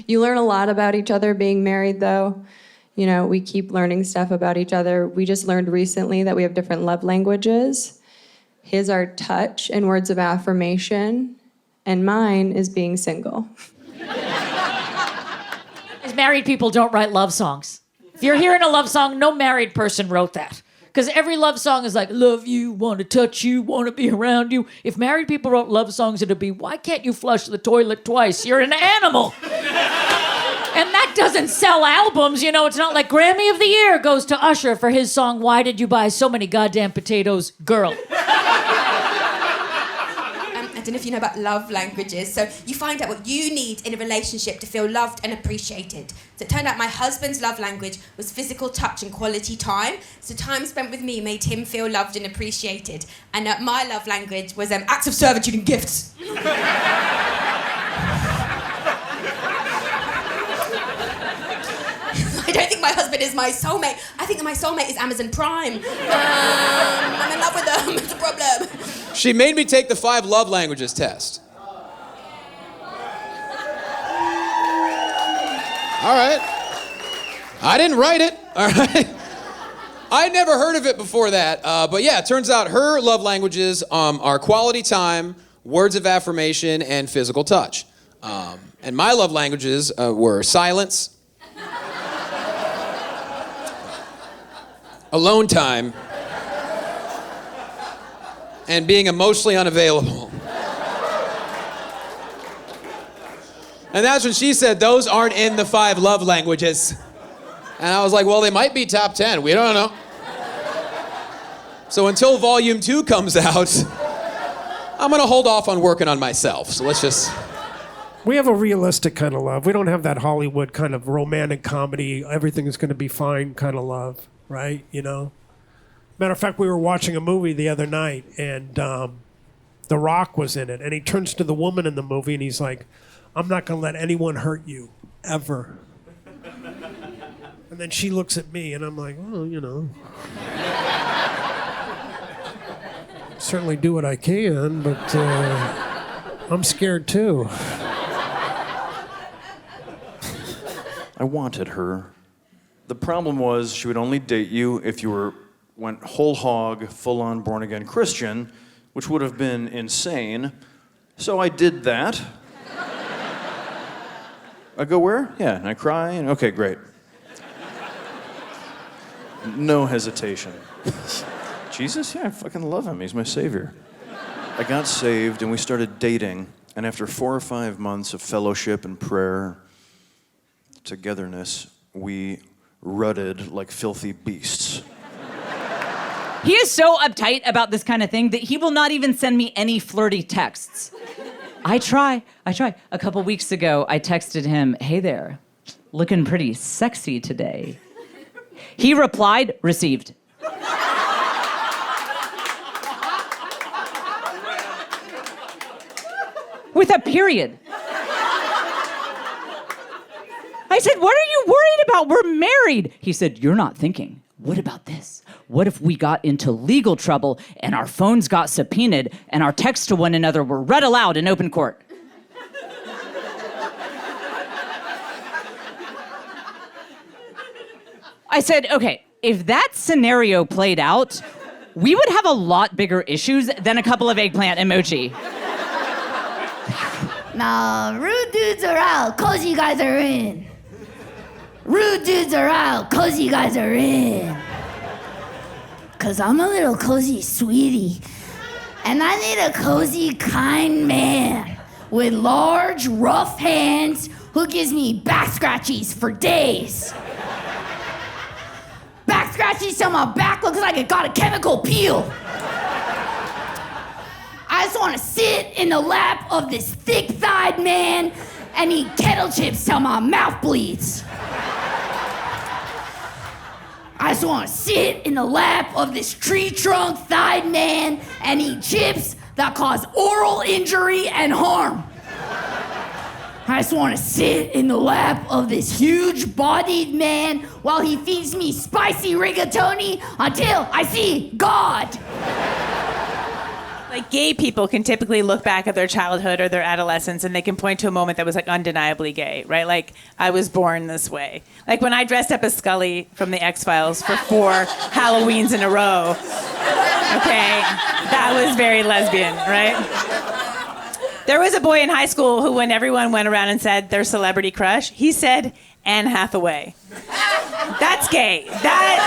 You learn a lot about each other being married, though. You know, we keep learning stuff about each other. We just learned recently that we have different love languages. His are touch and words of affirmation, and mine is being single. Married people don't write love songs. If you're hearing a love song, no married person wrote that. Because every love song is like, love you, want to touch you, want to be around you. If married people wrote love songs, it'd be, why can't you flush the toilet twice? You're an animal. And that doesn't sell albums, you know. It's not like Grammy of the Year goes to Usher for his song, Why Did You Buy So Many Goddamn Potatoes, Girl. I don't know if you know about love languages. So you find out what you need in a relationship to feel loved and appreciated. So it turned out my husband's love language was physical touch and quality time. So time spent with me made him feel loved and appreciated. And my love language was acts of servitude and gifts. I don't think my husband is my soulmate. I think that my soulmate is Amazon Prime. I'm in love with them. It's a problem. She made me take the 5 love languages test. All right. I didn't write it. All right. I never heard of it before that. But yeah, it turns out her love languages are quality time, words of affirmation, and physical touch. And my love languages were silence, alone time, and being emotionally unavailable. And that's when she said, those aren't in the 5 love languages. And I was like, well, they might be top 10. We don't know. So until volume 2 comes out, I'm gonna hold off on working on myself. So let's just... We have a realistic kind of love. We don't have that Hollywood kind of romantic comedy, everything is gonna be fine kind of love, right? You know? Matter of fact, we were watching a movie the other night, and The Rock was in it, and he turns to the woman in the movie, and he's like, I'm not going to let anyone hurt you, ever. And then she looks at me, and I'm like, well, you know. Certainly do what I can, but I'm scared too. I wanted her. The problem was she would only date you if you went whole hog, full-on born-again Christian, which would have been insane. So I did that. I go, where? Yeah, and I cry, and okay, great. No hesitation. Jesus? Yeah, I fucking love him. He's my savior. I got saved, and we started dating, and after 4 or 5 months of fellowship and prayer, togetherness, we rutted like filthy beasts. He is so uptight about this kind of thing that he will not even send me any flirty texts. I try. A couple weeks ago, I texted him, hey there, looking pretty sexy today. He replied, received. With a period. I said, what are you worried about? We're married. He said, you're not thinking. What about this? What if we got into legal trouble and our phones got subpoenaed and our texts to one another were read aloud in open court? I said, okay, if that scenario played out, we would have a lot bigger issues than a couple of eggplant emoji. Nah, rude dudes are out, cozy guys are in. Rude dudes are out, cozy guys are in. Cause I'm a little cozy sweetie. And I need a cozy, kind man with large, rough hands who gives me back scratchies for days. Back scratchies till my back looks like it got a chemical peel. I just want to sit in the lap of this thick-thighed man and eat kettle chips till my mouth bleeds. I just want to sit in the lap of this tree-trunk-thighed man and eat chips that cause oral injury and harm. I just want to sit in the lap of this huge-bodied man while he feeds me spicy rigatoni until I see God. Like gay people can typically look back at their childhood or their adolescence and they can point to a moment that was like undeniably gay, right? Like I was born this way. Like when I dressed up as Scully from the X-Files for 4 Halloweens in a row. Okay, that was very lesbian, right? There was a boy in high school who, when everyone went around and said their celebrity crush, he said Anne Hathaway. That's gay. That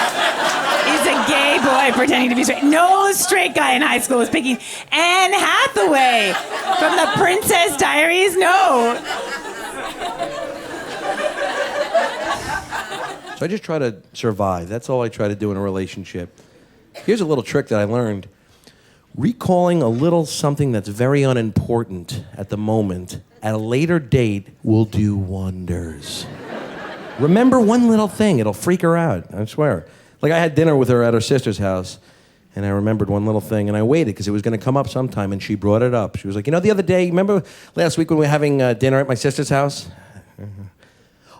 is a gay boy pretending to be straight. No straight guy in high school was picking Anne Hathaway from the Princess Diaries. No. So I just try to survive. That's all I try to do in a relationship. Here's a little trick that I learned. Recalling a little something that's very unimportant at the moment at a later date will do wonders. Remember one little thing, it'll freak her out, I swear. Like I had dinner with her at her sister's house, and I remembered one little thing, and I waited because it was going to come up sometime, and she brought it up. She was like, the other day, remember last week when we were having dinner at my sister's house?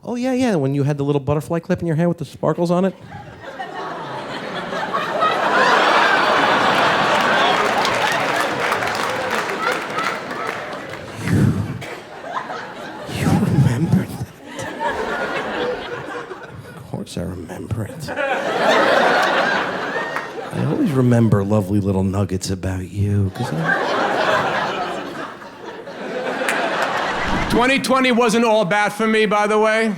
Oh, yeah, when you had the little butterfly clip in your hair with the sparkles on it? I remember it. I always remember lovely little nuggets about you. 2020 wasn't all bad for me, by the way.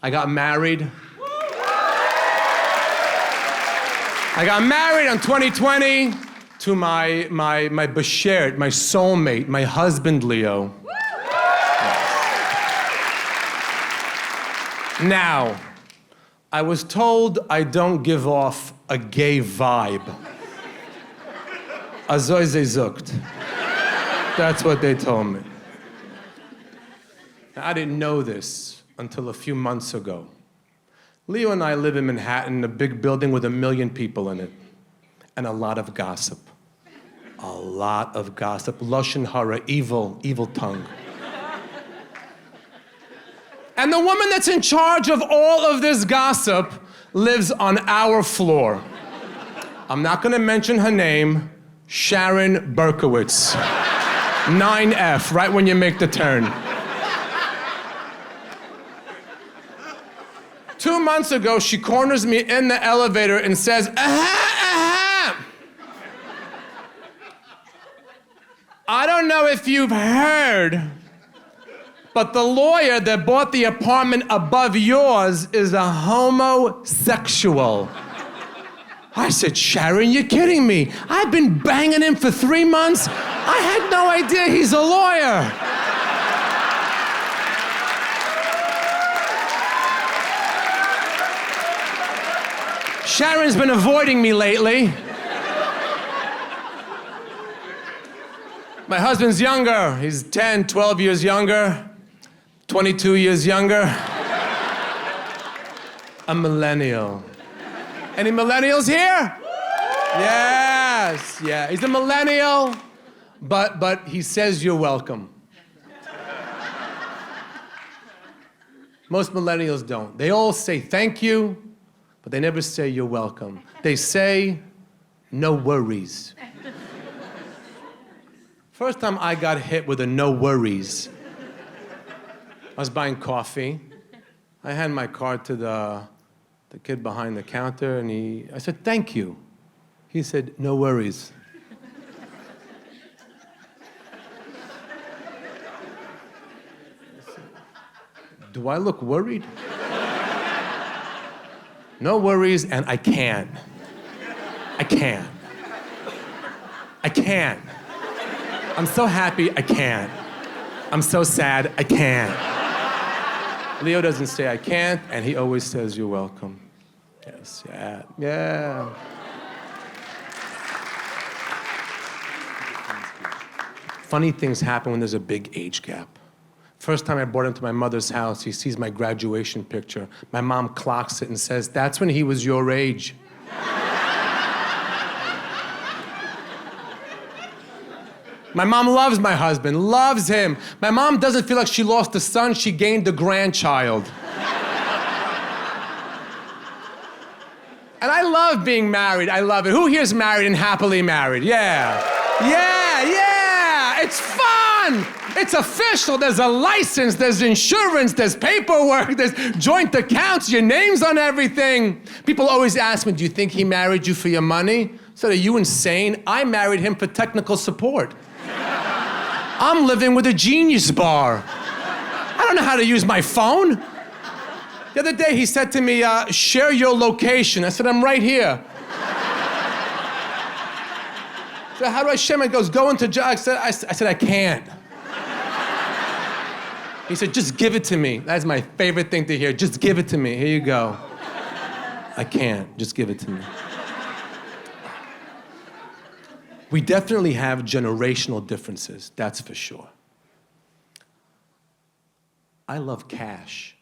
I got married. I got married in 2020 to my beshert, my soulmate, my husband, Leo. Now, I was told I don't give off a gay vibe. Azoy ze zukt. That's what they told me. Now, I didn't know this until a few months ago. Leo and I live in Manhattan, a big building with 1 million people in it, and a lot of gossip. A lot of gossip. Lashon hara, evil tongue. And the woman that's in charge of all of this gossip lives on our floor. I'm not gonna mention her name, Sharon Berkowitz. 9F, right when you make the turn. 2 months ago, she corners me in the elevator and says, aha. I don't know if you've heard, but the lawyer that bought the apartment above yours is a homosexual. I said, Sharon, you're kidding me. I've been banging him for 3 months. I had no idea he's a lawyer. Sharon's been avoiding me lately. My husband's younger. He's 10, 12 years younger. 22 years younger. A millennial. Any millennials here? Yes, yeah. He's a millennial, but he says you're welcome. Most millennials don't. They all say thank you, but they never say you're welcome. They say no worries. First time I got hit with a no worries, I was buying coffee. I hand my card to the kid behind the counter, and I said, thank you. He said, no worries. Do I look worried? No worries, and I can. I can. I can. I'm so happy, I can. I'm so sad, I can't. Leo doesn't say I can't, and he always says you're welcome. Yes, yeah, yeah. Funny things happen when there's a big age gap. First time I brought him to my mother's house, he sees my graduation picture. My mom clocks it and says, that's when he was your age. My mom loves my husband, loves him. My mom doesn't feel like she lost a son, she gained a grandchild. And I love being married, I love it. Who here's married and happily married? Yeah. Yeah, it's fun. It's official. There's a license, there's insurance, there's paperwork, there's joint accounts, your name's on everything. People always ask me, do you think he married you for your money? I said, are you insane? I married him for technical support. I'm living with a Genius Bar. I don't know how to use my phone. The other day he said to me, share your location. I said, I'm right here. So how do I share my? He goes, go into I said, I can't. He said, just give it to me. That's my favorite thing to hear. Just give it to me. Here you go. I can't. Just give it to me. We definitely have generational differences, that's for sure. I love cash.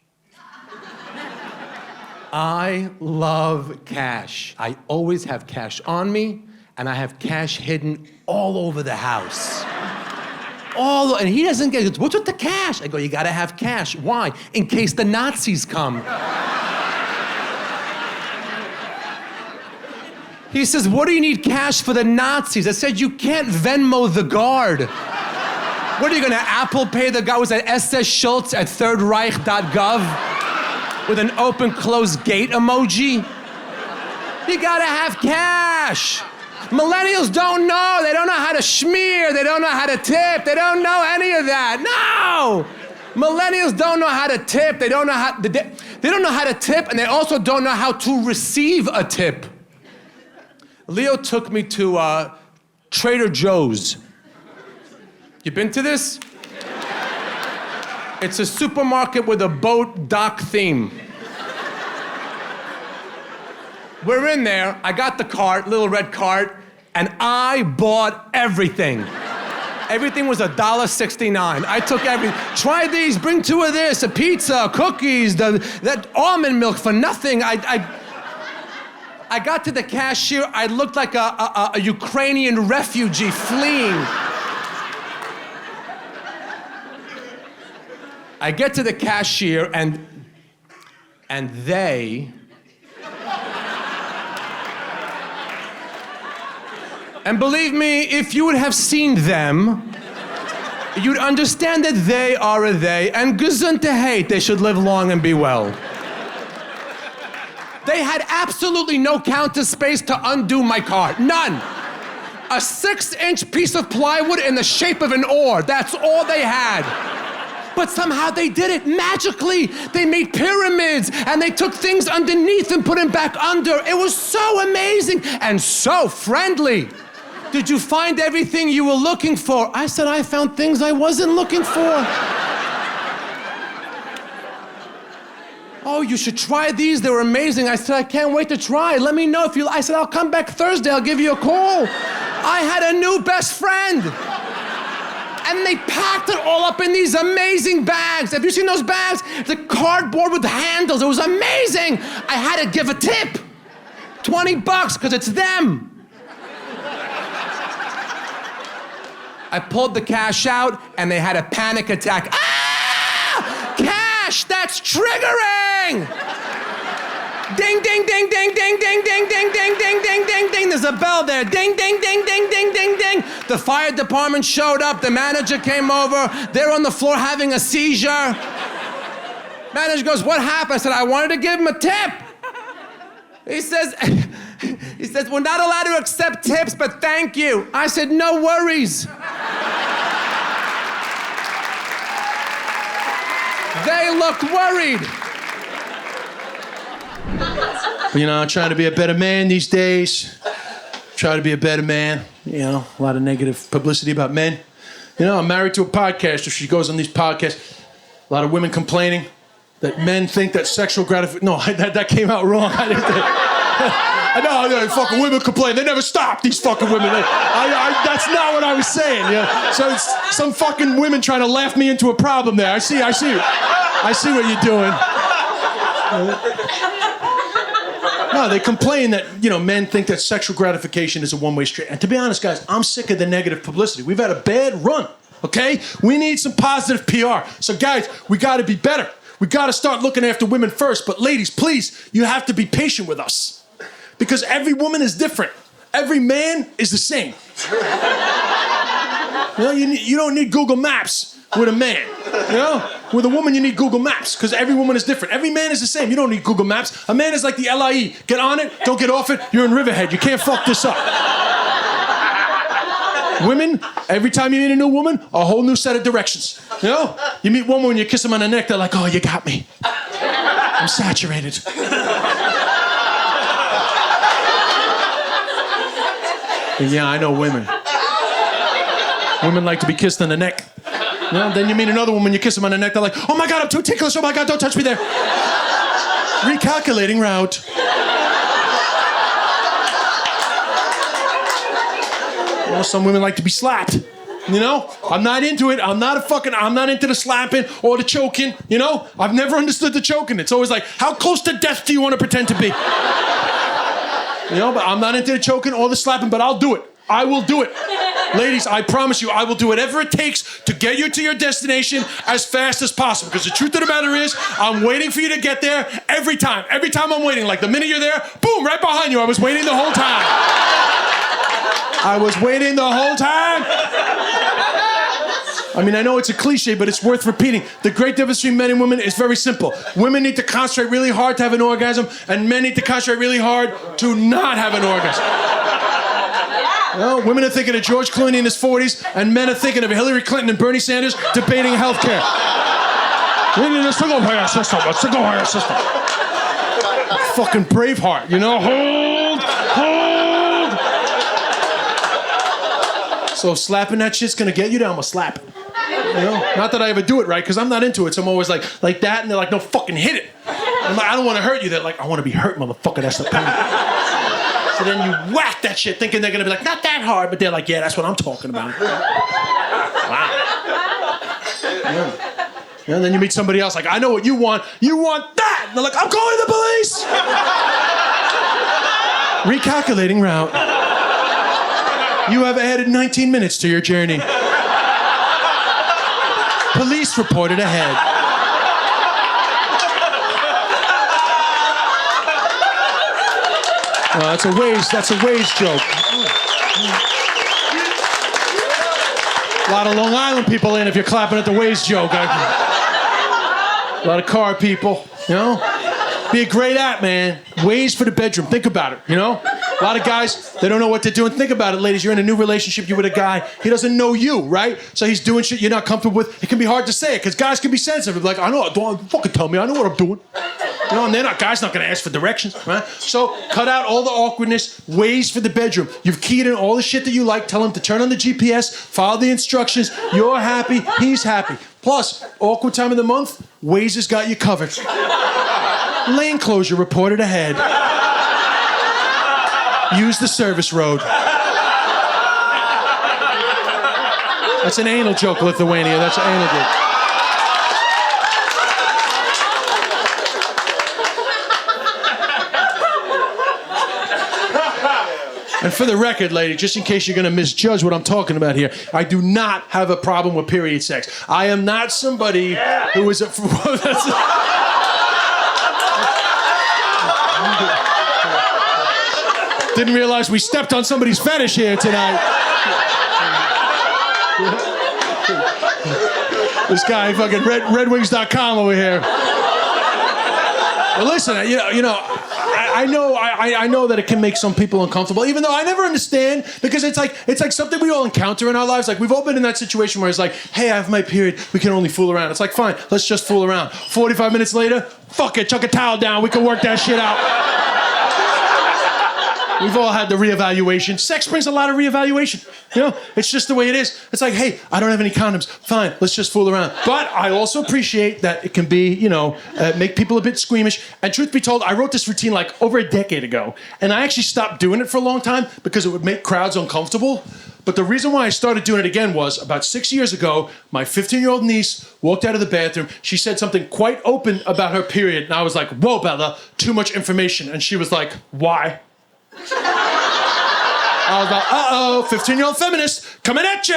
I love cash. I always have cash on me, and I have cash hidden all over the house. And he doesn't get it. What's with the cash? I go, you gotta have cash. Why? In case the Nazis come. He says, what do you need cash for the Nazis? I said, you can't Venmo the guard. What are you gonna Apple Pay the guy? Was that SS Schultz at thirdreich.gov with an open close gate emoji? You gotta have cash. Millennials don't know. They don't know how to schmear. They don't know how to tip. They don't know any of that. No! Millennials don't know how to tip. They don't know how to tip, and they also don't know how to receive a tip. Leo took me to Trader Joe's. You been to this? It's a supermarket with a boat dock theme. We're in there, I got the cart, little red cart, and I bought everything. Everything was $1.69. I took everything. Try these, bring 2 of this, a pizza, cookies, that almond milk for nothing. I got to the cashier, I looked like a Ukrainian refugee fleeing. I get to the cashier and they... And believe me, if you would have seen them, you'd understand that they are a they, and gesundheit, they should live long and be well. They had absolutely no counter space to undo my cart, none. A 6-inch piece of plywood in the shape of an oar, that's all they had. But somehow they did it magically. They made pyramids and they took things underneath and put them back under. It was so amazing and so friendly. Did you find everything you were looking for? I said, I found things I wasn't looking for. Oh, you should try these. They were amazing. I said, I can't wait to try. Let me know if you... I said, I'll come back Thursday. I'll give you a call. I had a new best friend. And they packed it all up in these amazing bags. Have you seen those bags? The cardboard with the handles. It was amazing. I had to give a tip. $20, because it's them. I pulled the cash out, and they had a panic attack. Ah! Cash! That's triggering! Ding, ding, ding, ding, ding, ding, ding, ding, ding, ding, ding, ding, ding. There's a bell there. Ding, ding, ding, ding, ding, ding, ding. The fire department showed up. The manager came over. They're on the floor having a seizure. Manager goes, what happened? I said, I wanted to give him a tip. He says, we're not allowed to accept tips, but thank you. I said, no worries. They looked worried. You know, I'm trying to be a better man these days. Try to be a better man. You know, a lot of negative publicity about men. You know, I'm married to a podcaster. She goes on these podcasts. A lot of women complaining that men think that sexual gratification... No, that came out wrong. I know, fucking women complain. They never stop, these fucking women. That's not what I was saying. You know? So it's some fucking women trying to laugh me into a problem there. I see what you're doing. No, they complain that, men think that sexual gratification is a one-way street. And to be honest, guys, I'm sick of the negative publicity. We've had a bad run, okay? We need some positive PR. So, guys, we got to be better. We got to start looking after women first. But ladies, please, you have to be patient with us. Because every woman is different. every man is the same. You know, you don't need Google Maps with a man. You know, with a woman you need Google Maps because every woman is different. Every man is the same. You don't need Google Maps. A man is like the LIE. Get on it, don't get off it. You're in Riverhead. You can't fuck this up. Women, every time you meet a new woman, a whole new set of directions. You know, you meet one woman, you kiss them on the neck. They're like, oh, you got me. I'm saturated. And yeah, I know women. Women like to be kissed on the neck. You know, then you meet another woman, you kiss them on the neck, they're like, oh my God, I'm too ticklish, oh my God, don't touch me there. Recalculating route. You know, some women like to be slapped. You know, I'm not into it. I'm not into the slapping or the choking. You know, I've never understood the choking. It's always like, how close to death do you want to pretend to be? You know, but I'm not into the choking or the slapping, but I'll do it. I will do it. Ladies, I promise you, I will do whatever it takes to get you to your destination as fast as possible. Because the truth of the matter is, I'm waiting for you to get there every time. Every time I'm waiting. Like the minute you're there, boom, right behind you. I was waiting the whole time. I was waiting the whole time. I mean, I know it's a cliche, but it's worth repeating. The great difference between men and women is very simple. Women need to concentrate really hard to have an orgasm, and men need to concentrate really hard to not have an orgasm. You know, women are thinking of George Clooney in his 40s, and men are thinking of Hillary Clinton and Bernie Sanders debating healthcare. We need a single payer system, Fucking Braveheart, you know? Hold. So slapping that shit's gonna get you there, I'm gonna slap it. You know? Not that I ever do it right, because I'm not into it, so I'm always like that, and they're like, no, fucking hit it. I'm like, I don't want to hurt you. They're like, I want to be hurt, motherfucker, that's the point. So then you whack that shit thinking they're gonna be like, not that hard, but they're like, yeah, that's what I'm talking about. Wow. Yeah. Yeah, and then you meet somebody else like, I know what you want. You want that. And they're like, I'm calling the police. Recalculating route. You have added 19 minutes to your journey. Police reported ahead. That's a Waze joke. A lot of Long Island people in if you're clapping at the Waze joke. A lot of car people, you know? Be a great app, man. Waze for the bedroom. Think about it, you know? A lot of guys, they don't know what to do. And think about it, ladies. You're in a new relationship. You're with a guy. He doesn't know you, right? So he's doing shit you're not comfortable with. It can be hard to say it because guys can be sensitive. Like, I know, don't fucking tell me. I know what I'm doing. You know, and guys not going to ask for directions, right? So cut out all the awkwardness. Ways for the bedroom. You've keyed in all the shit that you like. Tell him to turn on the GPS. Follow the instructions. You're happy. He's happy. Plus, awkward time of the month, Waze has got you covered. Lane closure reported ahead. Use the service road. That's an anal joke, Lithuania. That's an anal joke. And for the record, lady, just in case you're going to misjudge what I'm talking about here, I do not have a problem with period sex. I am not somebody who is a... Didn't realize we stepped on somebody's fetish here tonight. This guy, fucking redwings.com over here. Well, listen, I know that it can make some people uncomfortable, even though I never understand, because it's like something we all encounter in our lives. Like, we've all been in that situation where it's like, hey, I have my period, we can only fool around. It's like, fine, let's just fool around. 45 minutes later, fuck it, chuck a towel down, we can work that shit out. We've all had the reevaluation. Sex brings a lot of reevaluation. You know, it's just the way it is. It's like, hey, I don't have any condoms. Fine, let's just fool around. But I also appreciate that it can be, make people a bit squeamish. And truth be told, I wrote this routine like over a decade ago. And I actually stopped doing it for a long time because it would make crowds uncomfortable. But the reason why I started doing it again was about 6 years ago, my 15-year-old niece walked out of the bathroom. She said something quite open about her period. And I was like, whoa, Bella, too much information. And she was like, why? I was like, uh-oh, 15-year-old feminist coming at ya.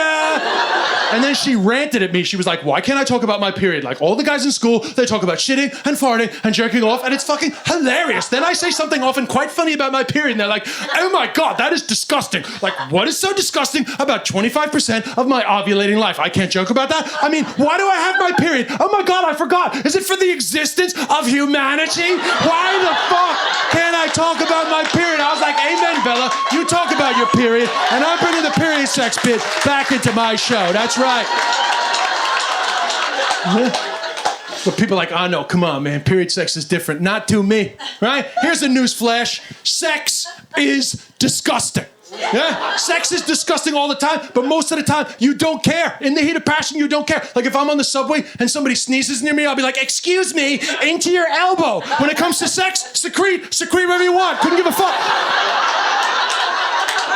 And then she ranted at me. She was like, why can't I talk about my period? Like all the guys in school, they talk about shitting and farting and jerking off, and it's fucking hilarious. Then I say something often quite funny about my period, and they're like, oh my God, that is disgusting. Like, what is so disgusting about 25% of my ovulating life? I can't joke about that. I mean, why do I have my period? Oh my God, I forgot. Is it for the existence of humanity? Why the fuck can't I talk about my period? I was like, amen, Bella. You talk about your period, and I'm bringing the period sex bit back into my show. That's right. But people are like, oh no, come on, man. Period sex is different. Not to me, right? Here's a news flash. Sex is disgusting. Yeah, sex is disgusting all the time, but most of the time, you don't care. In the heat of passion, you don't care. Like if I'm on the subway and somebody sneezes near me, I'll be like, excuse me, into your elbow. When it comes to sex, secrete whatever you want. Couldn't give a fuck.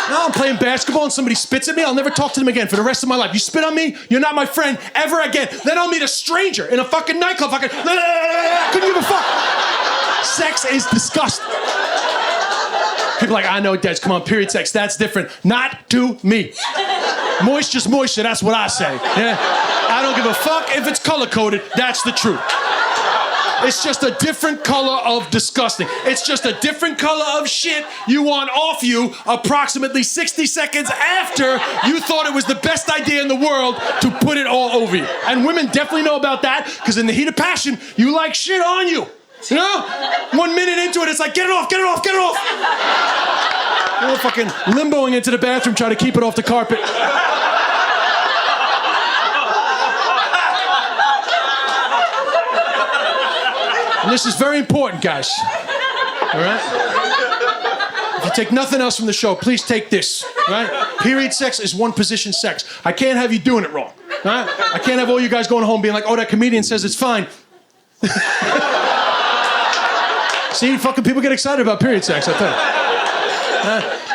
Now I'm playing basketball and somebody spits at me, I'll never talk to them again for the rest of my life. You spit on me, you're not my friend ever again. Then I'll meet a stranger in a fucking nightclub. Couldn't give a fuck. Sex is disgusting. People are like, I know, Des, come on, period sex, that's different. Not to me. Moisture's moisture, that's what I say. Yeah? I don't give a fuck if it's color-coded, that's the truth. It's just a different color of disgusting. It's just a different color of shit you want off you approximately 60 seconds after you thought it was the best idea in the world to put it all over you. And women definitely know about that, because in the heat of passion, you like shit on you. You know? 1 minute into it, it's like, get it off, get it off, get it off. You're fucking limboing into the bathroom trying to keep it off the carpet. And this is very important, guys. All right? If you take nothing else from the show, please take this. All right? Period sex is one position sex. I can't have you doing it wrong. All right? I can't have all you guys going home being like, oh, that comedian says it's fine. See, fucking people get excited about period sex, I tell you.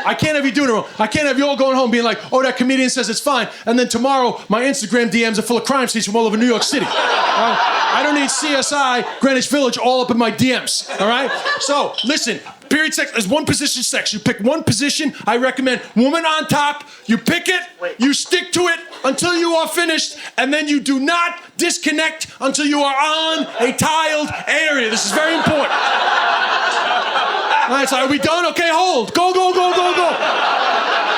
I can't have you doing it wrong. I can't have you all going home being like, oh, that comedian says it's fine, and then tomorrow my Instagram DMs are full of crime scenes from all over New York City. I don't need CSI, Greenwich Village all up in my DMs, all right? So, listen, period sex is one position sex. You pick one position. I recommend woman on top. You pick it, you stick to it until you are finished, and then you do not disconnect until you are on a tiled area. This is very important. All right, so are we done? Okay, hold. Go, go, go, go, go.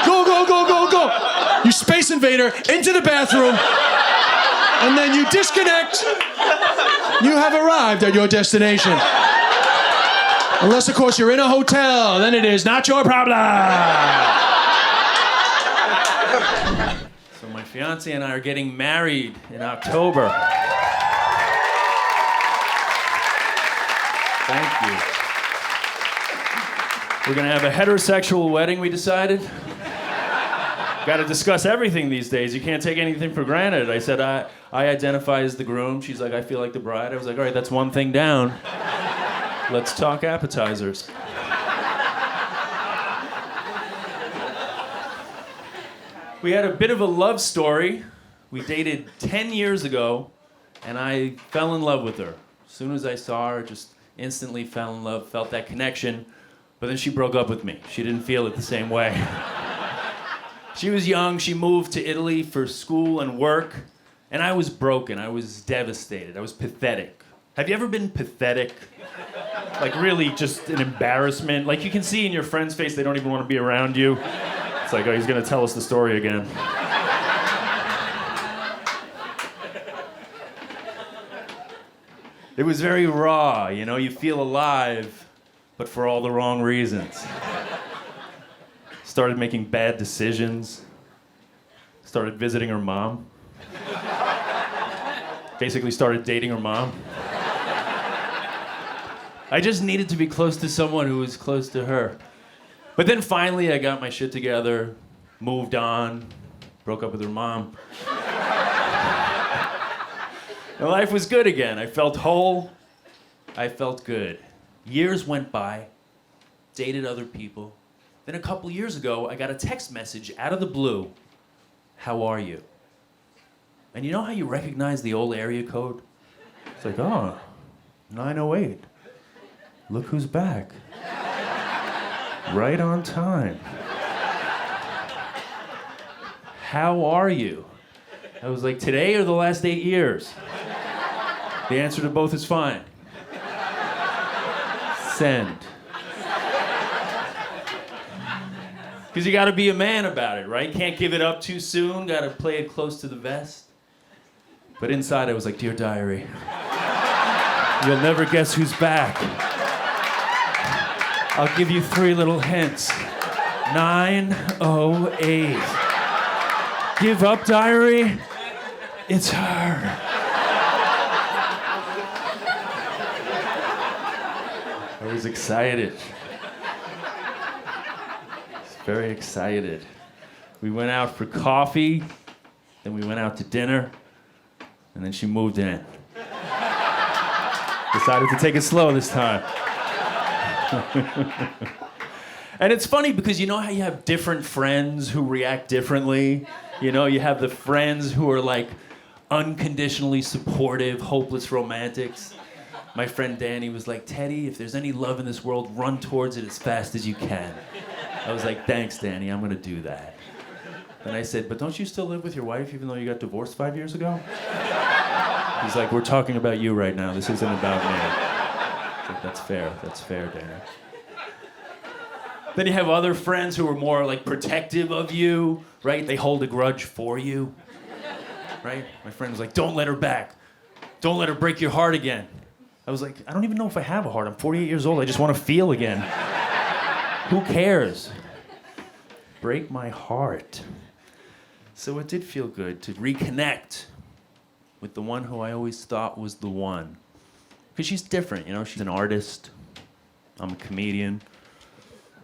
Go, go, go, go, go. You space invader into the bathroom, and then you disconnect. You have arrived at your destination. Unless, of course, you're in a hotel, then it is not your problem. So my fiance and I are getting married in October. Thank you. We're gonna have a heterosexual wedding, we decided. Gotta discuss everything these days. You can't take anything for granted. I said, I identify as the groom. She's like, I feel like the bride. I was like, all right, that's one thing down. Let's talk appetizers. We had a bit of a love story. We dated 10 years ago, and I fell in love with her. As soon as I saw her, just instantly fell in love, felt that connection. But then she broke up with me. She didn't feel it the same way. She was young. She moved to Italy for school and work. And I was broken. I was devastated. I was pathetic. Have you ever been pathetic? Like really just an embarrassment? Like you can see in your friend's face they don't even want to be around you. It's like, oh, he's going to tell us the story again. It was very raw, you know? You feel alive, but for all the wrong reasons. Started making bad decisions. Started visiting her mom. Basically started dating her mom. I just needed to be close to someone who was close to her. But then finally I got my shit together, moved on, broke up with her mom. And life was good again. I felt whole. I felt good. Years went by, dated other people. Then a couple years ago, I got a text message out of the blue. How are you? And you know how you recognize the old area code? It's like, oh, 908. Look who's back. Right on time. how are you? I was like, today or the last 8 years? The answer to both is fine. Send. Because you got to be a man about it, right? Can't give it up too soon. Got to play it close to the vest. But inside, I was like, dear diary, you'll never guess who's back. I'll give you 3 little hints. 908. Give up, diary. It's her. I was excited. Very excited. We went out for coffee, then we went out to dinner, and then she moved in. Decided to take it slow this time. And it's funny because you know how you have different friends who react differently? You know, you have the friends who are like unconditionally supportive, hopeless romantics. My friend Danny was like, Teddy, if there's any love in this world, run towards it as fast as you can. I was like, thanks, Danny, I'm gonna do that. And I said, but don't you still live with your wife even though you got divorced 5 years ago? He's like, we're talking about you right now. This isn't about me. I think that's fair, Danny. Then you have other friends who are more like protective of you, right? They hold a grudge for you, right? My friend was like, don't let her back. Don't let her break your heart again. I was like, I don't even know if I have a heart. I'm 48 years old. I just want to feel again. Who cares? Break my heart. So it did feel good to reconnect with the one who I always thought was the one. Because she's different, you know? She's an artist. I'm a comedian.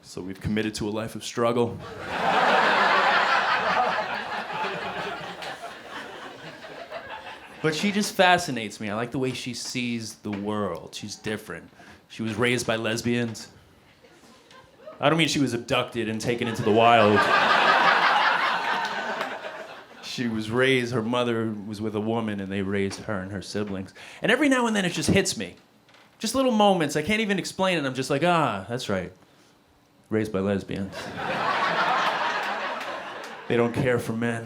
So we've committed to a life of struggle. But she just fascinates me. I like the way she sees the world. She's different. She was raised by lesbians. I don't mean she was abducted and taken into the wild. She was raised, her mother was with a woman and they raised her and her siblings. And every now and then it just hits me. Just little moments, I can't even explain it. I'm just like, that's right. Raised by lesbians. They don't care for men.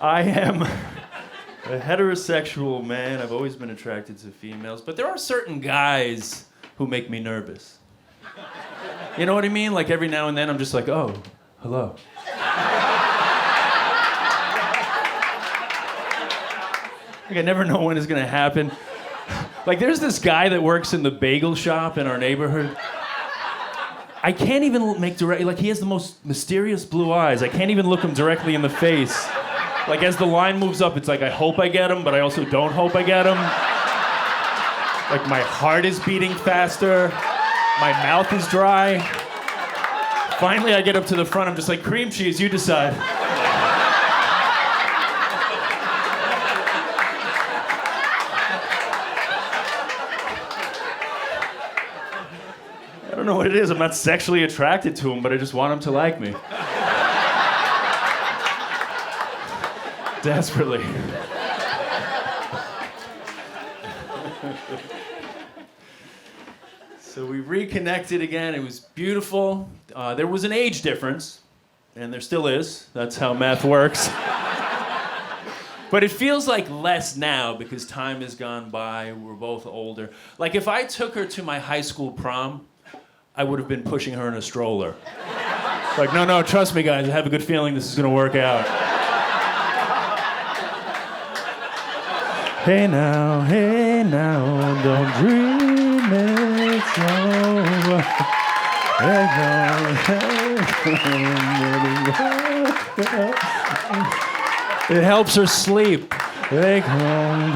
I am a heterosexual man. I've always been attracted to females, but there are certain guys who make me nervous. You know what I mean? Like every now and then I'm just like, oh, hello. Like I never know when it's gonna happen. Like there's this guy that works in the bagel shop in our neighborhood. I can't even make direct, like he has the most mysterious blue eyes. I can't even look him directly in the face. Like as the line moves up, it's like I hope I get him, but I also don't hope I get him. Like my heart is beating faster. My mouth is dry. Finally, I get up to the front. I'm just like, cream cheese, you decide. I don't know what it is. I'm not sexually attracted to him, but I just want him to like me. Desperately. So we reconnected again. It was beautiful. There was an age difference, and there still is. That's how math works. But it feels like less now because time has gone by. We're both older. Like if I took her to my high school prom, I would have been pushing her in a stroller. Like, no, trust me, guys. I have a good feeling this is going to work out. Hey now, don't dream it's over. It helps her sleep. They come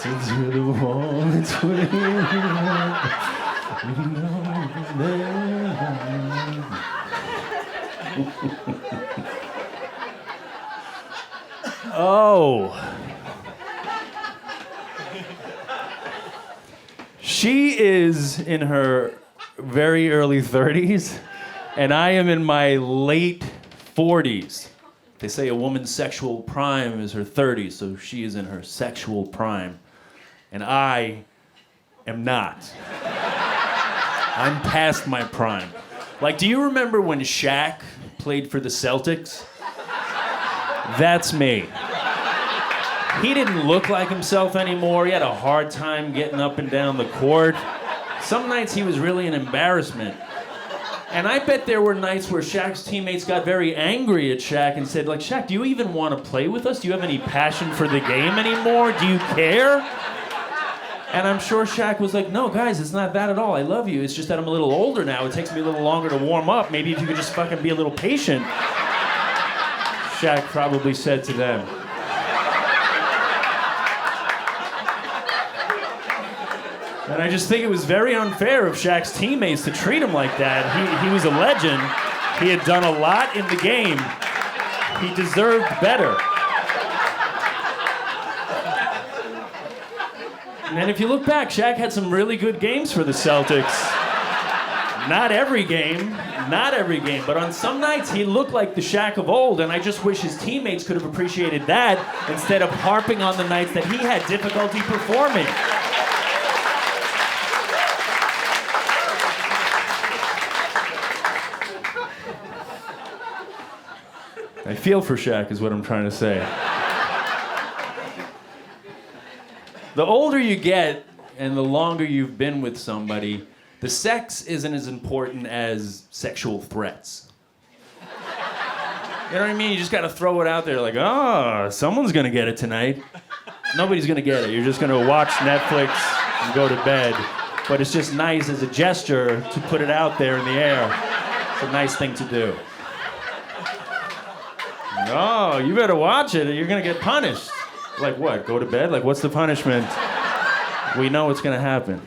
to the wall between. Oh. She is in her very early 30s, and I am in my late 40s. They say a woman's sexual prime is her 30s, so she is in her sexual prime. And I am not. I'm past my prime. Like, do you remember when Shaq played for the Celtics? That's me. He didn't look like himself anymore. He had a hard time getting up and down the court. Some nights he was really an embarrassment. And I bet there were nights where Shaq's teammates got very angry at Shaq and said, like, Shaq, do you even want to play with us? Do you have any passion for the game anymore? Do you care? And I'm sure Shaq was like, no, guys, it's not that at all. I love you. It's just that I'm a little older now. It takes me a little longer to warm up. Maybe if you could just fucking be a little patient. Shaq probably said to them. And I just think it was very unfair of Shaq's teammates to treat him like that. He was a legend. He had done a lot in the game. He deserved better. And if you look back, Shaq had some really good games for the Celtics. Not every game, but on some nights he looked like the Shaq of old, and I just wish his teammates could have appreciated that instead of harping on the nights that he had difficulty performing. I feel for Shaq is what I'm trying to say. The older you get and the longer you've been with somebody, the sex isn't as important as sexual threats. You know what I mean? You just gotta throw it out there like, oh, someone's gonna get it tonight. Nobody's gonna get it. You're just gonna watch Netflix and go to bed. But it's just nice as a gesture to put it out there in the air. It's a nice thing to do. Oh, you better watch it or you're gonna get punished. Like what? Go to bed? Like what's the punishment? We know what's gonna happen.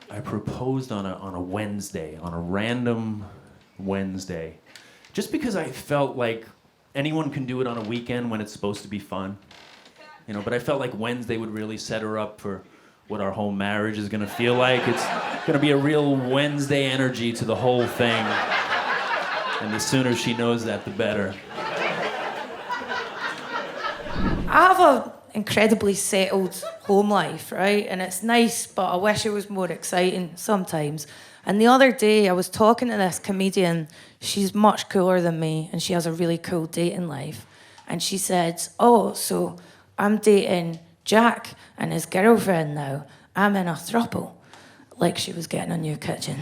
I proposed on a Wednesday, on a random Wednesday, just because I felt like anyone can do it on a weekend when it's supposed to be fun. You know, but I felt like Wednesday would really set her up for what our whole marriage is gonna feel like. It's gonna be a real Wednesday energy to the whole thing. And the sooner she knows that, the better. I have an incredibly settled home life, right? And it's nice, but I wish it was more exciting sometimes. And the other day, I was talking to this comedian. She's much cooler than me, and she has a really cool dating life. And she said, oh, so I'm dating Jack and his girlfriend now. I'm in a throuple. Like she was getting a new kitchen.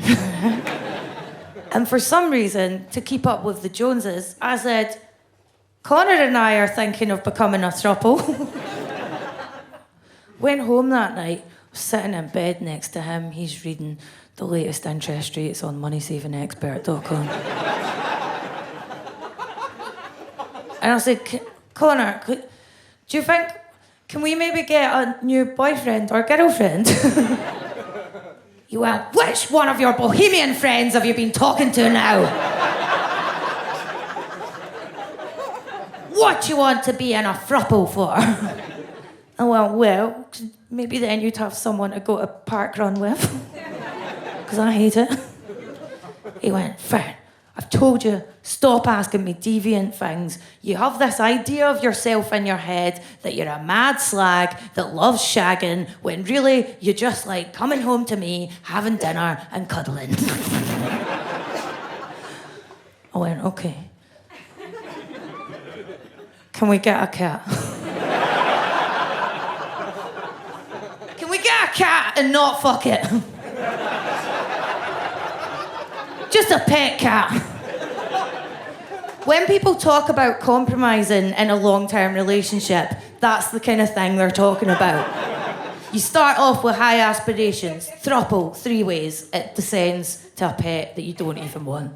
And for some reason, to keep up with the Joneses, I said, Connor and I are thinking of becoming a throuple. Went home that night, was sitting in bed next to him. He's reading the latest interest rates on moneysavingexpert.com. And I said, Connor, do you think, can we maybe get a new boyfriend or girlfriend? He went, which one of your bohemian friends have you been talking to now? What do you want to be in a throuple for? I went, well, maybe then you'd have someone to go to parkrun with. Because I hate it. He went, Fern, I've told you, stop asking me deviant things. You have this idea of yourself in your head that you're a mad slag that loves shagging, when really you just like coming home to me, having dinner and cuddling. I went, okay. Can we get a cat? Can we get a cat and not fuck it? Just a pet cat. When people talk about compromising in a long-term relationship, that's the kind of thing they're talking about. You start off with high aspirations, throuple, 3 ways. It descends to a pet that you don't even want.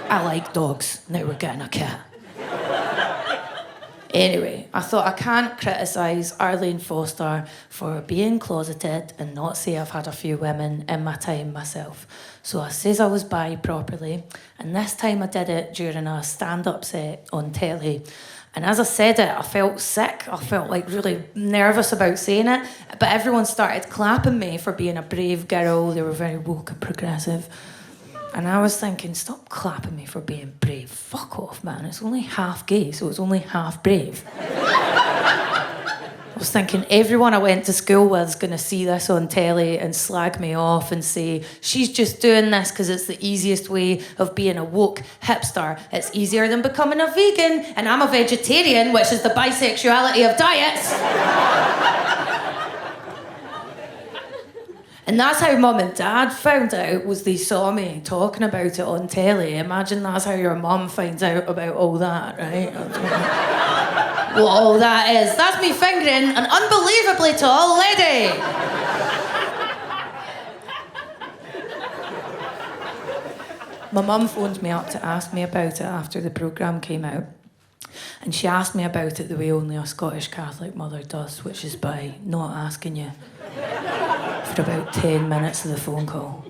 I like dogs, now we're getting a cat. Anyway, I thought I can't criticise Arlene Foster for being closeted and not say I've had a few women in my time myself. So I says I was bi properly, and this time I did it during a stand-up set on telly. And as I said it, I felt sick. I felt like really nervous about saying it, but everyone started clapping me for being a brave girl. They were very woke and progressive. And I was thinking, stop clapping me for being brave. Fuck off, man. It's only half gay, so it's only half brave. I was thinking everyone I went to school with is going to see this on telly and slag me off and say, she's just doing this because it's the easiest way of being a woke hipster. It's easier than becoming a vegan, and I'm a vegetarian, which is the bisexuality of diets. And that's how Mum and Dad found out, was they saw me talking about it on telly. Imagine that's how your mum finds out about all that, right? What all that is. That's me fingering an unbelievably tall lady. My mum phoned me up to ask me about it after the programme came out. And she asked me about it the way only a Scottish Catholic mother does, which is by not asking you for about 10 minutes of the phone call.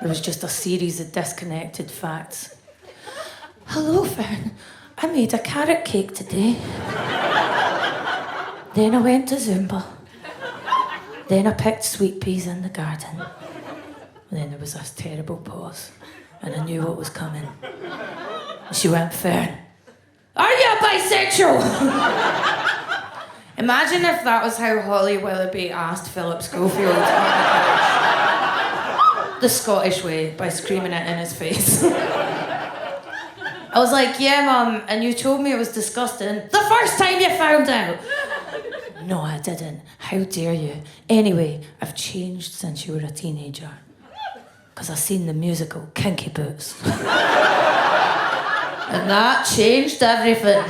There was just a series of disconnected facts. Hello, Fern. I made a carrot cake today. Then I went to Zumba. Then I picked sweet peas in the garden. And then there was this terrible pause, and I knew what was coming. And she went, Fern, are you bisexual? Imagine if that was how Holly Willoughby asked Philip Schofield on the couch. The Scottish way, by screaming it in his face. I was like, yeah, Mum, and you told me it was disgusting the first time you found out. No, I didn't. How dare you? Anyway, I've changed since you were a teenager. Because I've seen the musical Kinky Boots. And that changed everything.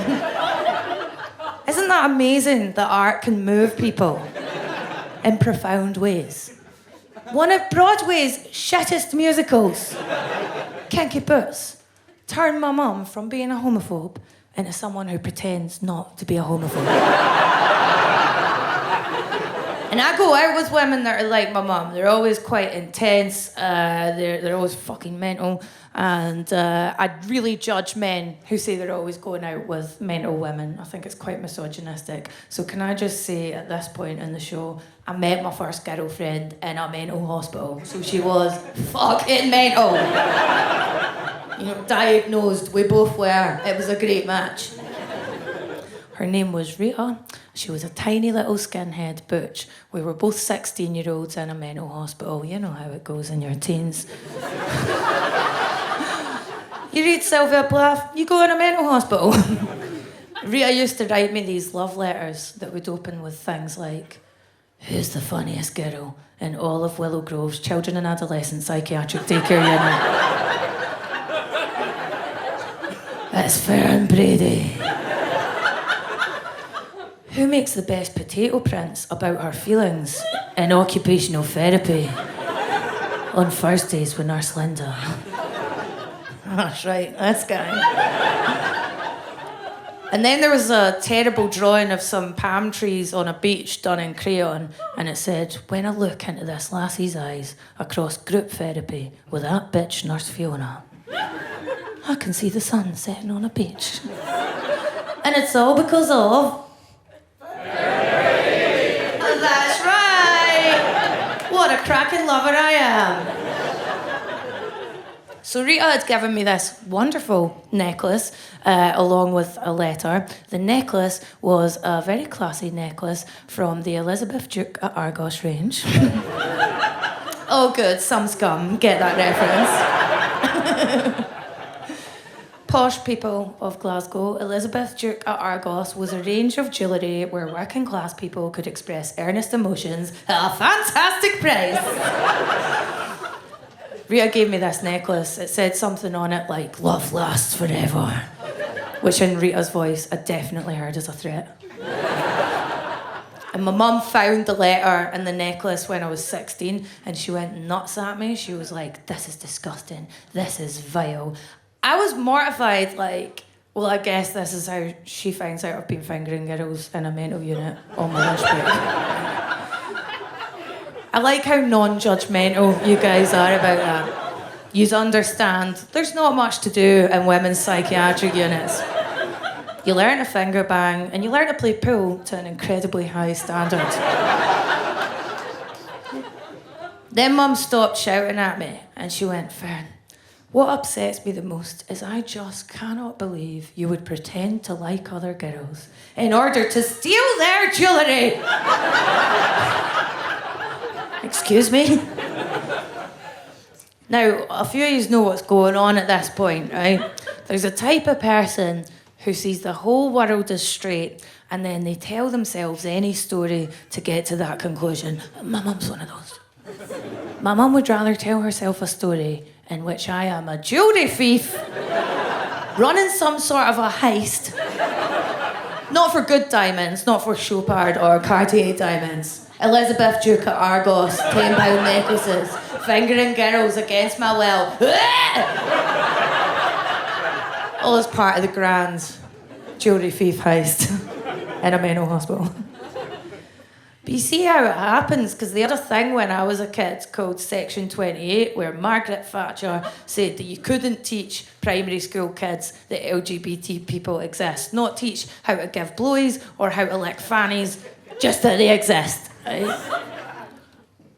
Isn't that amazing that art can move people in profound ways? One of Broadway's shittest musicals, Kinky Boots, turned my mum from being a homophobe into someone who pretends not to be a homophobe. And I go out with women that are like my mum. They're always quite intense. They're always fucking mental. And I really judge men who say they're always going out with mental women. I think it's quite misogynistic. So can I just say at this point in the show, I met my first girlfriend in a mental hospital. So she was fucking mental. You know, diagnosed. We both were. It was a great match. Her name was Rita. She was a tiny little skinhead butch. We were both 16-year-olds in a mental hospital. You know how it goes in your teens. You read Sylvia Plath, you go in a mental hospital. Rita used to write me these love letters that would open with things like, who's the funniest girl in all of Willow Grove's children and adolescent psychiatric daycare unit? It's Fern Brady. Who makes the best potato prints about her feelings in occupational therapy? On Thursdays with Nurse Linda. That's right, this guy. And then there was a terrible drawing of some palm trees on a beach done in crayon, and it said, when I look into this lassie's eyes across group therapy with that bitch Nurse Fiona, I can see the sun setting on a beach. And it's all because of... That's right! What a cracking lover I am. So Rita had given me this wonderful necklace along with a letter. The necklace was a very classy necklace from the Elizabeth Duke at Argos range. Oh good, some scum get that reference. Posh people of Glasgow, Elizabeth Duke at Argos was a range of jewellery where working class people could express earnest emotions at a fantastic price. Rita gave me this necklace. It said something on it like, love lasts forever, which in Rita's voice I definitely heard as a threat. And my mum found the letter and the necklace when I was 16 and she went nuts at me. She was like, this is disgusting. This is vile. I was mortified, like, well, I guess this is how she finds out I've been fingering girls in a mental unit on my lunch break. I like how non-judgmental you guys are about that. You understand there's not much to do in women's psychiatric units. You learn to finger bang and you learn to play pool to an incredibly high standard. Then Mum stopped shouting at me and she went, Fern, What upsets me the most is I just cannot believe you would pretend to like other girls in order to steal their jewellery. Excuse me? Now, a few of you know what's going on at this point, right? There's a type of person who sees the whole world as straight and then they tell themselves any story to get to that conclusion. My mum's one of those. My mum would rather tell herself a story in which I am a jewellery thief running some sort of a heist. Not for good diamonds, not for Chopard or Cartier diamonds. Elizabeth Duke at Argos, £10 necklaces, fingering girls against my will. All as part of the grand jewellery thief heist in a mental hospital. But you see how it happens, because they had a thing when I was a kid called Section 28, where Margaret Thatcher said that you couldn't teach primary school kids that LGBT people exist. Not teach how to give blowies or how to lick fannies, just that they exist. Right?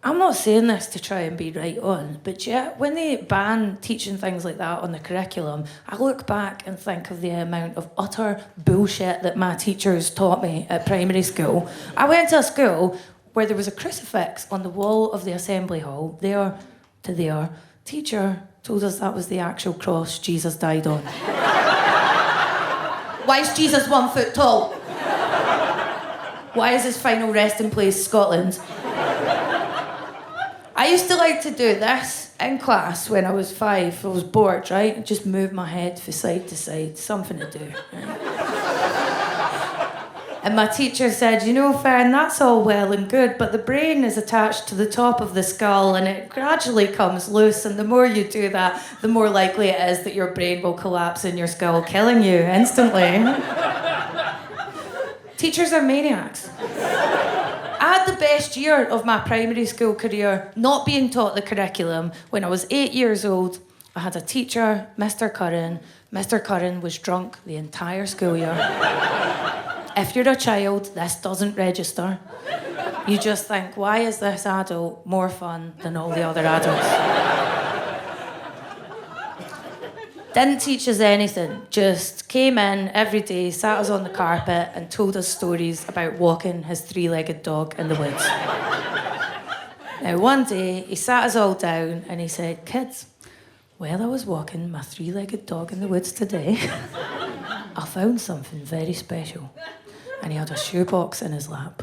I'm not saying this to try and be right on, but yet when they ban teaching things like that on the curriculum, I look back and think of the amount of utter bullshit that my teachers taught me at primary school. I went to a school where there was a crucifix on the wall of the assembly hall, there to there. Teacher told us that was the actual cross Jesus died on. Why is Jesus 1 foot tall? Why is his final resting place Scotland? I used to like to do this in class when I was 5. I was bored, right? I'd just move my head from side to side, something to do, right? And my teacher said, you know, Fern, that's all well and good, but the brain is attached to the top of the skull and it gradually comes loose, and the more you do that, the more likely it is that your brain will collapse in your skull, killing you instantly. Teachers are maniacs. I had the best year of my primary school career not being taught the curriculum. When I was 8 years old, I had a teacher, Mr. Curran. Mr. Curran was drunk the entire school year. If you're a child, this doesn't register. You just think, why is this adult more fun than all the other adults? Didn't teach us anything, just came in every day, sat us on the carpet and told us stories about walking his 3-legged dog in the woods. Now one day, he sat us all down and he said, kids, while I was walking my 3-legged dog in the woods today, I found something very special. And he had a shoebox in his lap.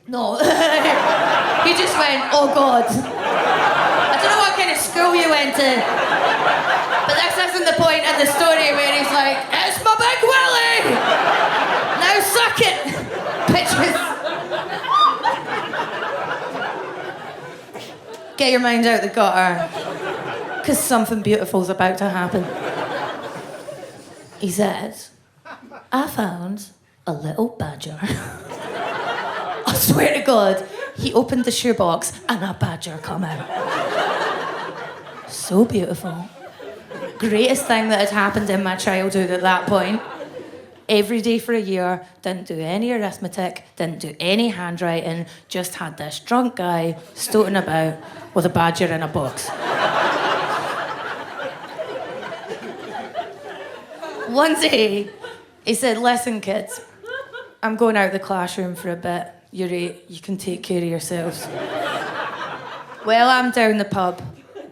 No, he just went, oh God. I don't know what kind of school you went to, but this isn't the point in the story where he's like, it's my big willy! Now suck it, bitches. Get your mind out the gutter, because something beautiful's about to happen. He said, I found a little badger. I swear to God, he opened the shoebox and a badger come out. So beautiful. Greatest thing that had happened in my childhood at that point. Every day for a year, didn't do any arithmetic, didn't do any handwriting, just had this drunk guy stoating about with a badger in a box. One day, he said, listen, kids, I'm going out of the classroom for a bit. You're 8, you can take care of yourselves. Well, I'm down the pub.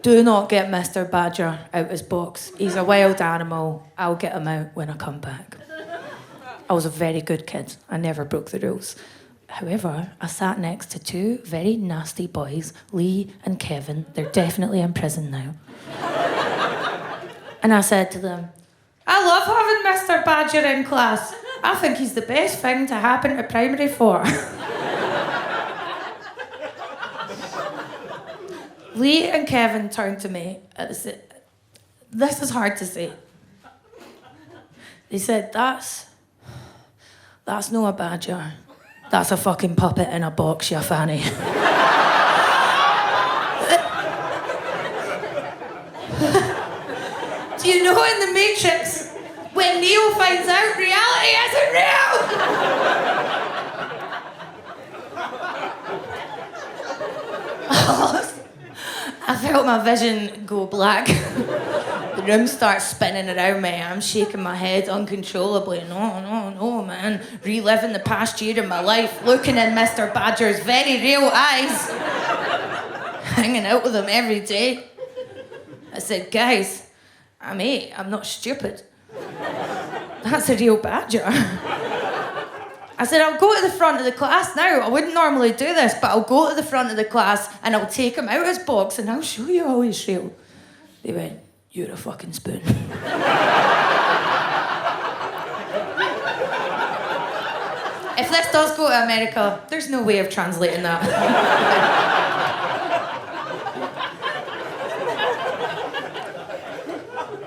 Do not get Mr. Badger out his box. He's a wild animal. I'll get him out when I come back. I was a very good kid. I never broke the rules. However, I sat next to 2 very nasty boys, Lee and Kevin. They're definitely in prison now. And I said to them, I love having Mr. Badger in class. I think he's the best thing to happen to primary 4. Lee and Kevin turned to me and said, this is hard to say. They said, that's no a badger. That's a fucking puppet in a box, you fanny. Do you know in The Matrix, when Neo finds out reality isn't real? I felt my vision go black. The room starts spinning around me. I'm shaking my head uncontrollably. No, man. Reliving the past year of my life, looking in Mr. Badger's very real eyes. Hanging out with him every day. I said, guys, I'm 8. I'm not stupid. That's a real Badger. I said, I'll go to the front of the class now. I wouldn't normally do this, but I'll go to the front of the class and I'll take him out of his box and I'll show you how he's real. They went, you're a fucking spoon. If this does go to America, there's no way of translating that.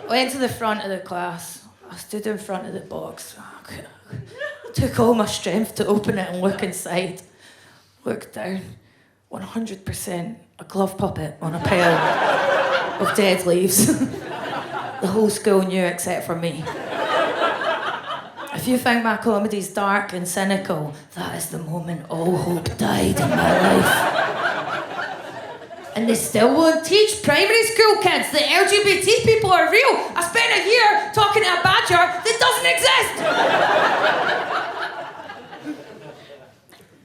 Went to the front of the class. I stood in front of the box. Took all my strength to open it and look inside. Looked down. 100% a glove puppet on a pile of dead leaves. The whole school knew except for me. If you think my comedy's dark and cynical, that is the moment all hope died in my life. And they still won't teach primary school kids that LGBT people are real. I spent a year talking to a badger that doesn't exist.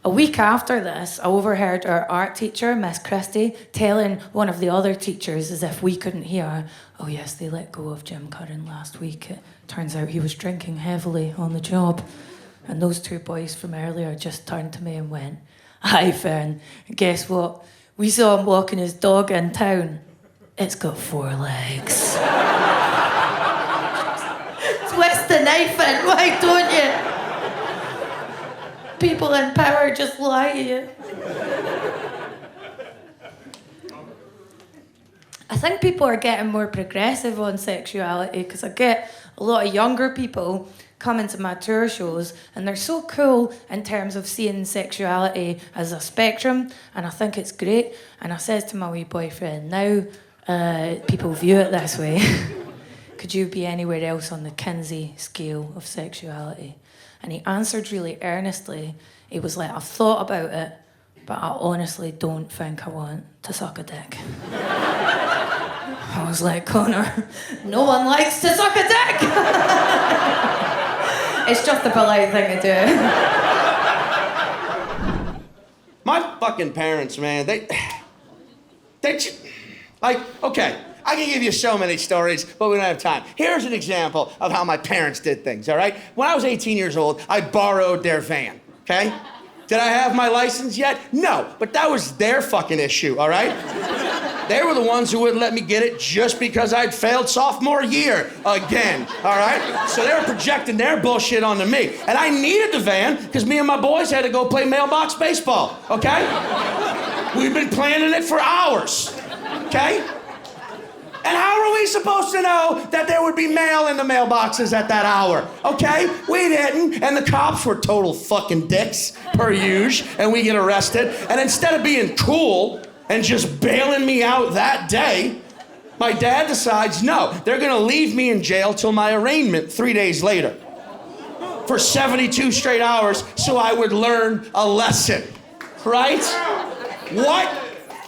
A week after this, I overheard our art teacher, Miss Christie, telling one of the other teachers, as if we couldn't hear, oh yes, they let go of Jim Curran last week. It turns out he was drinking heavily on the job. And those 2 boys from earlier just turned to me and went, hi, Fern, guess what? We saw him walking his dog in town. It's got 4 legs. Twist the knife in, why don't you? People in power just lie to you. I think people are getting more progressive on sexuality because I get a lot of younger people coming to my tour shows and they're so cool in terms of seeing sexuality as a spectrum, and I think it's great. And I says to my wee boyfriend, now people view it this way. Could you be anywhere else on the Kinsey scale of sexuality? And he answered really earnestly. He was like, I've thought about it, but I honestly don't think I want to suck a dick. I was like, Connor, no one likes to suck a dick. It's just a polite thing to do. My fucking parents, man, they like, okay, I can give you so many stories, but we don't have time. Here's an example of how my parents did things, all right? When I was 18 years old, I borrowed their van, okay? Did I have my license yet? No, but that was their fucking issue, all right? They were the ones who wouldn't let me get it just because I'd failed sophomore year again, all right? So they were projecting their bullshit onto me. And I needed the van because me and my boys had to go play mailbox baseball, okay? We've been planning it for hours, okay? And how are we supposed to know that there would be mail in the mailboxes at that hour, okay? We didn't, and the cops were total fucking dicks, per usual, and we get arrested. And instead of being cool and just bailing me out that day, my dad decides, no, they're gonna leave me in jail till my arraignment 3 days later for 72 straight hours so I would learn a lesson, right? What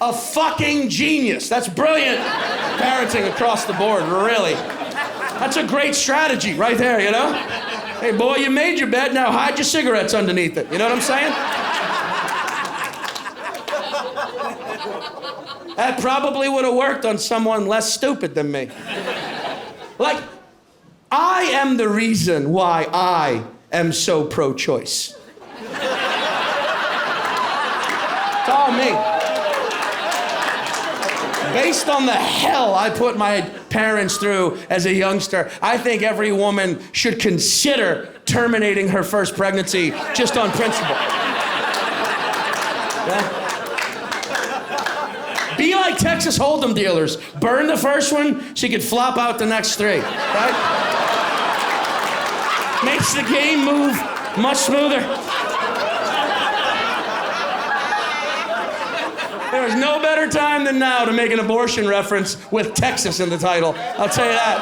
a fucking genius. That's brilliant parenting across the board, really. That's a great strategy right there, you know? Hey, boy, you made your bed, now hide your cigarettes underneath it. You know what I'm saying? That probably would have worked on someone less stupid than me. Like, I am the reason why I am so pro-choice. It's all me. Based on the hell I put my parents through as a youngster, I think every woman should consider terminating her first pregnancy just on principle. Yeah? Be like Texas Hold'em dealers. Burn the first one so you could flop out the next 3, right? Makes the game move much smoother. There's no better time than now to make an abortion reference with Texas in the title. I'll tell you that.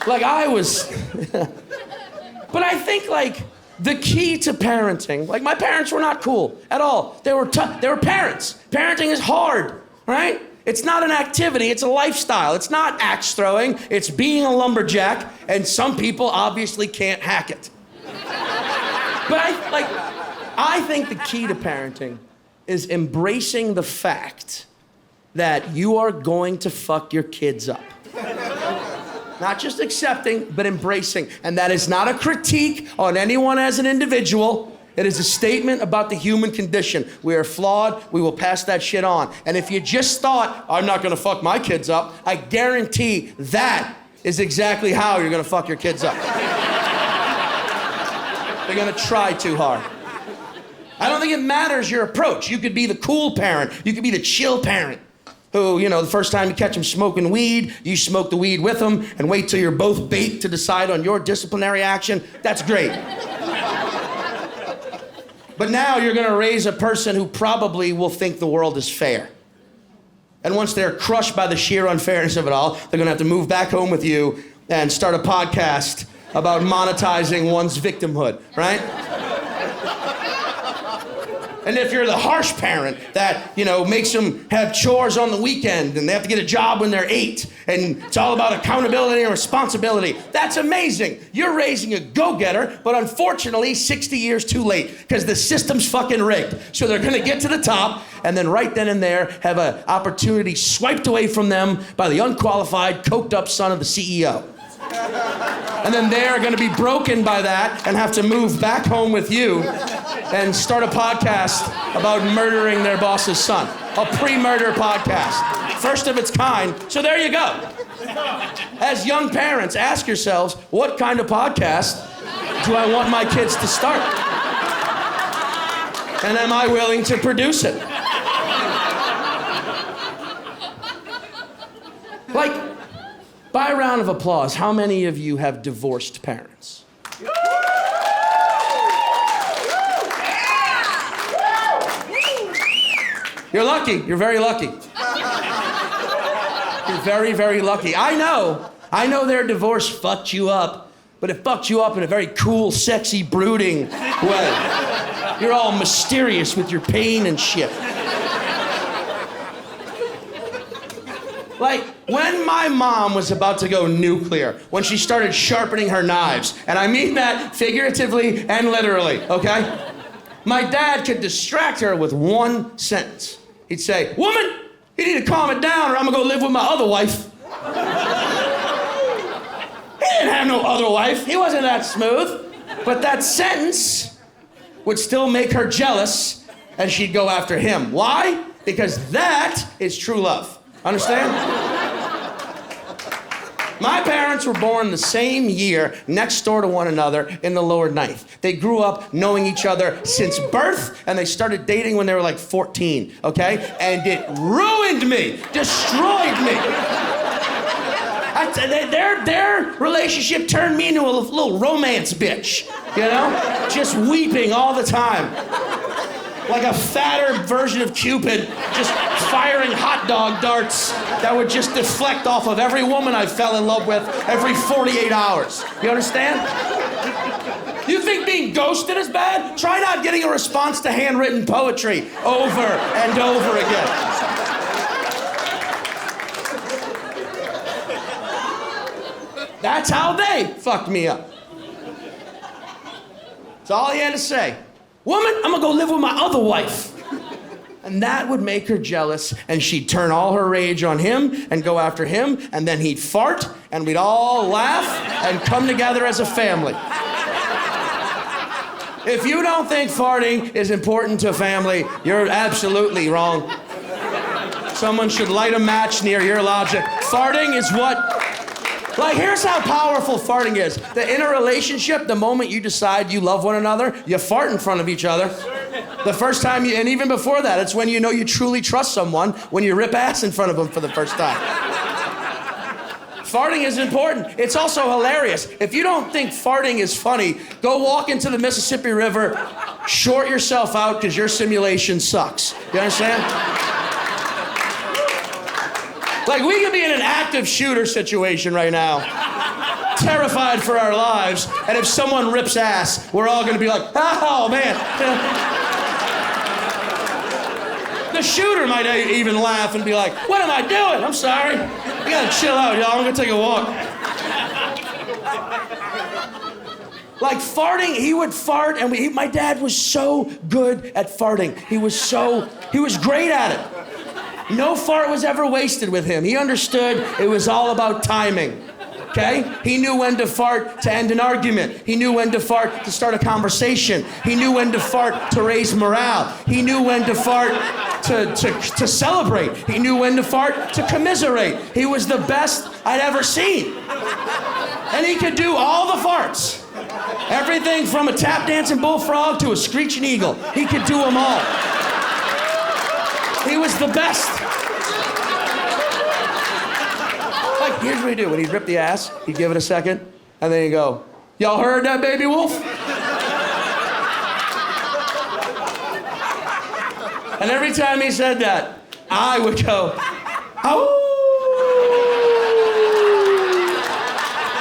Like I was... But I think like the key to parenting, like my parents were not cool at all. They were parents. Parenting is hard, right? It's not an activity, it's a lifestyle. It's not axe throwing, it's being a lumberjack, and some people obviously can't hack it. But I think the key to parenting is embracing the fact that you are going to fuck your kids up. Not just accepting, but embracing. And that is not a critique on anyone as an individual. It is a statement about the human condition. We are flawed, we will pass that shit on. And if you just thought, I'm not gonna fuck my kids up, I guarantee that is exactly how you're gonna fuck your kids up. They're gonna try too hard. I don't think it matters your approach. You could be the cool parent, you could be the chill parent. Who, you know, the first time you catch them smoking weed, you smoke the weed with them and wait till you're both baked to decide on your disciplinary action. That's great. But now you're gonna raise a person who probably will think the world is fair. And once they're crushed by the sheer unfairness of it all, they're gonna have to move back home with you and start a podcast about monetizing one's victimhood, right? And if you're the harsh parent that, you know, makes them have chores on the weekend and they have to get a job when they're 8 and it's all about accountability and responsibility, that's amazing. You're raising a go-getter, but unfortunately 60 years too late because the system's fucking rigged. So they're gonna get to the top and then right then and there have an opportunity swiped away from them by the unqualified, coked up son of the CEO. And then they're gonna be broken by that and have to move back home with you and start a podcast about murdering their boss's son. A pre-murder podcast. First of its kind. So there you go. As young parents, ask yourselves, what kind of podcast do I want my kids to start? And am I willing to produce it? Like, by a round of applause, how many of you have divorced parents? You're lucky. You're very lucky. You're very, very lucky. I know their divorce fucked you up, but it fucked you up in a very cool, sexy, brooding way. You're all mysterious with your pain and shit. Like, when my mom was about to go nuclear, when she started sharpening her knives, and I mean that figuratively and literally, okay? My dad could distract her with one sentence. He'd say, "Woman, you need to calm it down or I'm gonna go live with my other wife." He didn't have no other wife. He wasn't that smooth. But that sentence would still make her jealous and she'd go after him. Why? Because that is true love. Understand? My parents were born the same year, next door to one another in the lower ninth. They grew up knowing each other since birth, and they started dating when they were like 14, okay? And it ruined me, destroyed me. Their relationship turned me into a little romance bitch, you know? Just weeping all the time. Like a fatter version of Cupid, just firing hot dog darts that would just deflect off of every woman I fell in love with every 48 hours. You understand? You think being ghosted is bad? Try not getting a response to handwritten poetry over and over again. That's how they fucked me up. That's all he had to say. "Woman, I'm gonna go live with my other wife." And that would make her jealous, and she'd turn all her rage on him and go after him, and then he'd fart, and we'd all laugh and come together as a family. If you don't think farting is important to a family, you're absolutely wrong. Someone should light a match near your logic. Farting is what... Like, here's how powerful farting is. In a relationship, the moment you decide you love one another, you fart in front of each other. The first time and even before that, it's when you know you truly trust someone, when you rip ass in front of them for the first time. Farting is important. It's also hilarious. If you don't think farting is funny, go walk into the Mississippi River, short yourself out because your simulation sucks. You understand? Like, we could be in an active shooter situation right now. terrified for our lives, and if someone rips ass, we're all gonna be like, oh man. The shooter might even laugh and be like, what am I doing? I'm sorry. You gotta chill out, y'all. I'm gonna take a walk. Like farting, he would fart, and my dad was so good at farting. He was great at it. No fart was ever wasted with him. He understood it was all about timing. Okay? He knew when to fart to end an argument. He knew when to fart to start a conversation. He knew when to fart to raise morale. He knew when to fart to celebrate. He knew when to fart to commiserate. He was the best I'd ever seen. And he could do all the farts. Everything from a tap dancing bullfrog to a screeching eagle. He could do them all. He was the best. Like, here's what he'd do. When he'd rip the ass, he'd give it a second, and then he'd go, y'all heard that, baby wolf? And every time he said that, I would go, oh.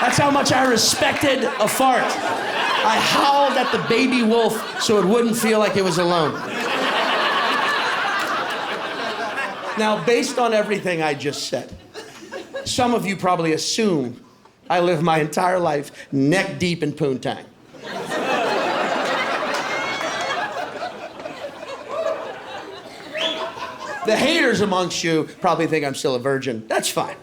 That's how much I respected a fart. I howled at the baby wolf so it wouldn't feel like it was alone. Now, based on everything I just said, some of you probably assume I live my entire life neck deep in poontang. The haters amongst you probably think I'm still a virgin. That's fine.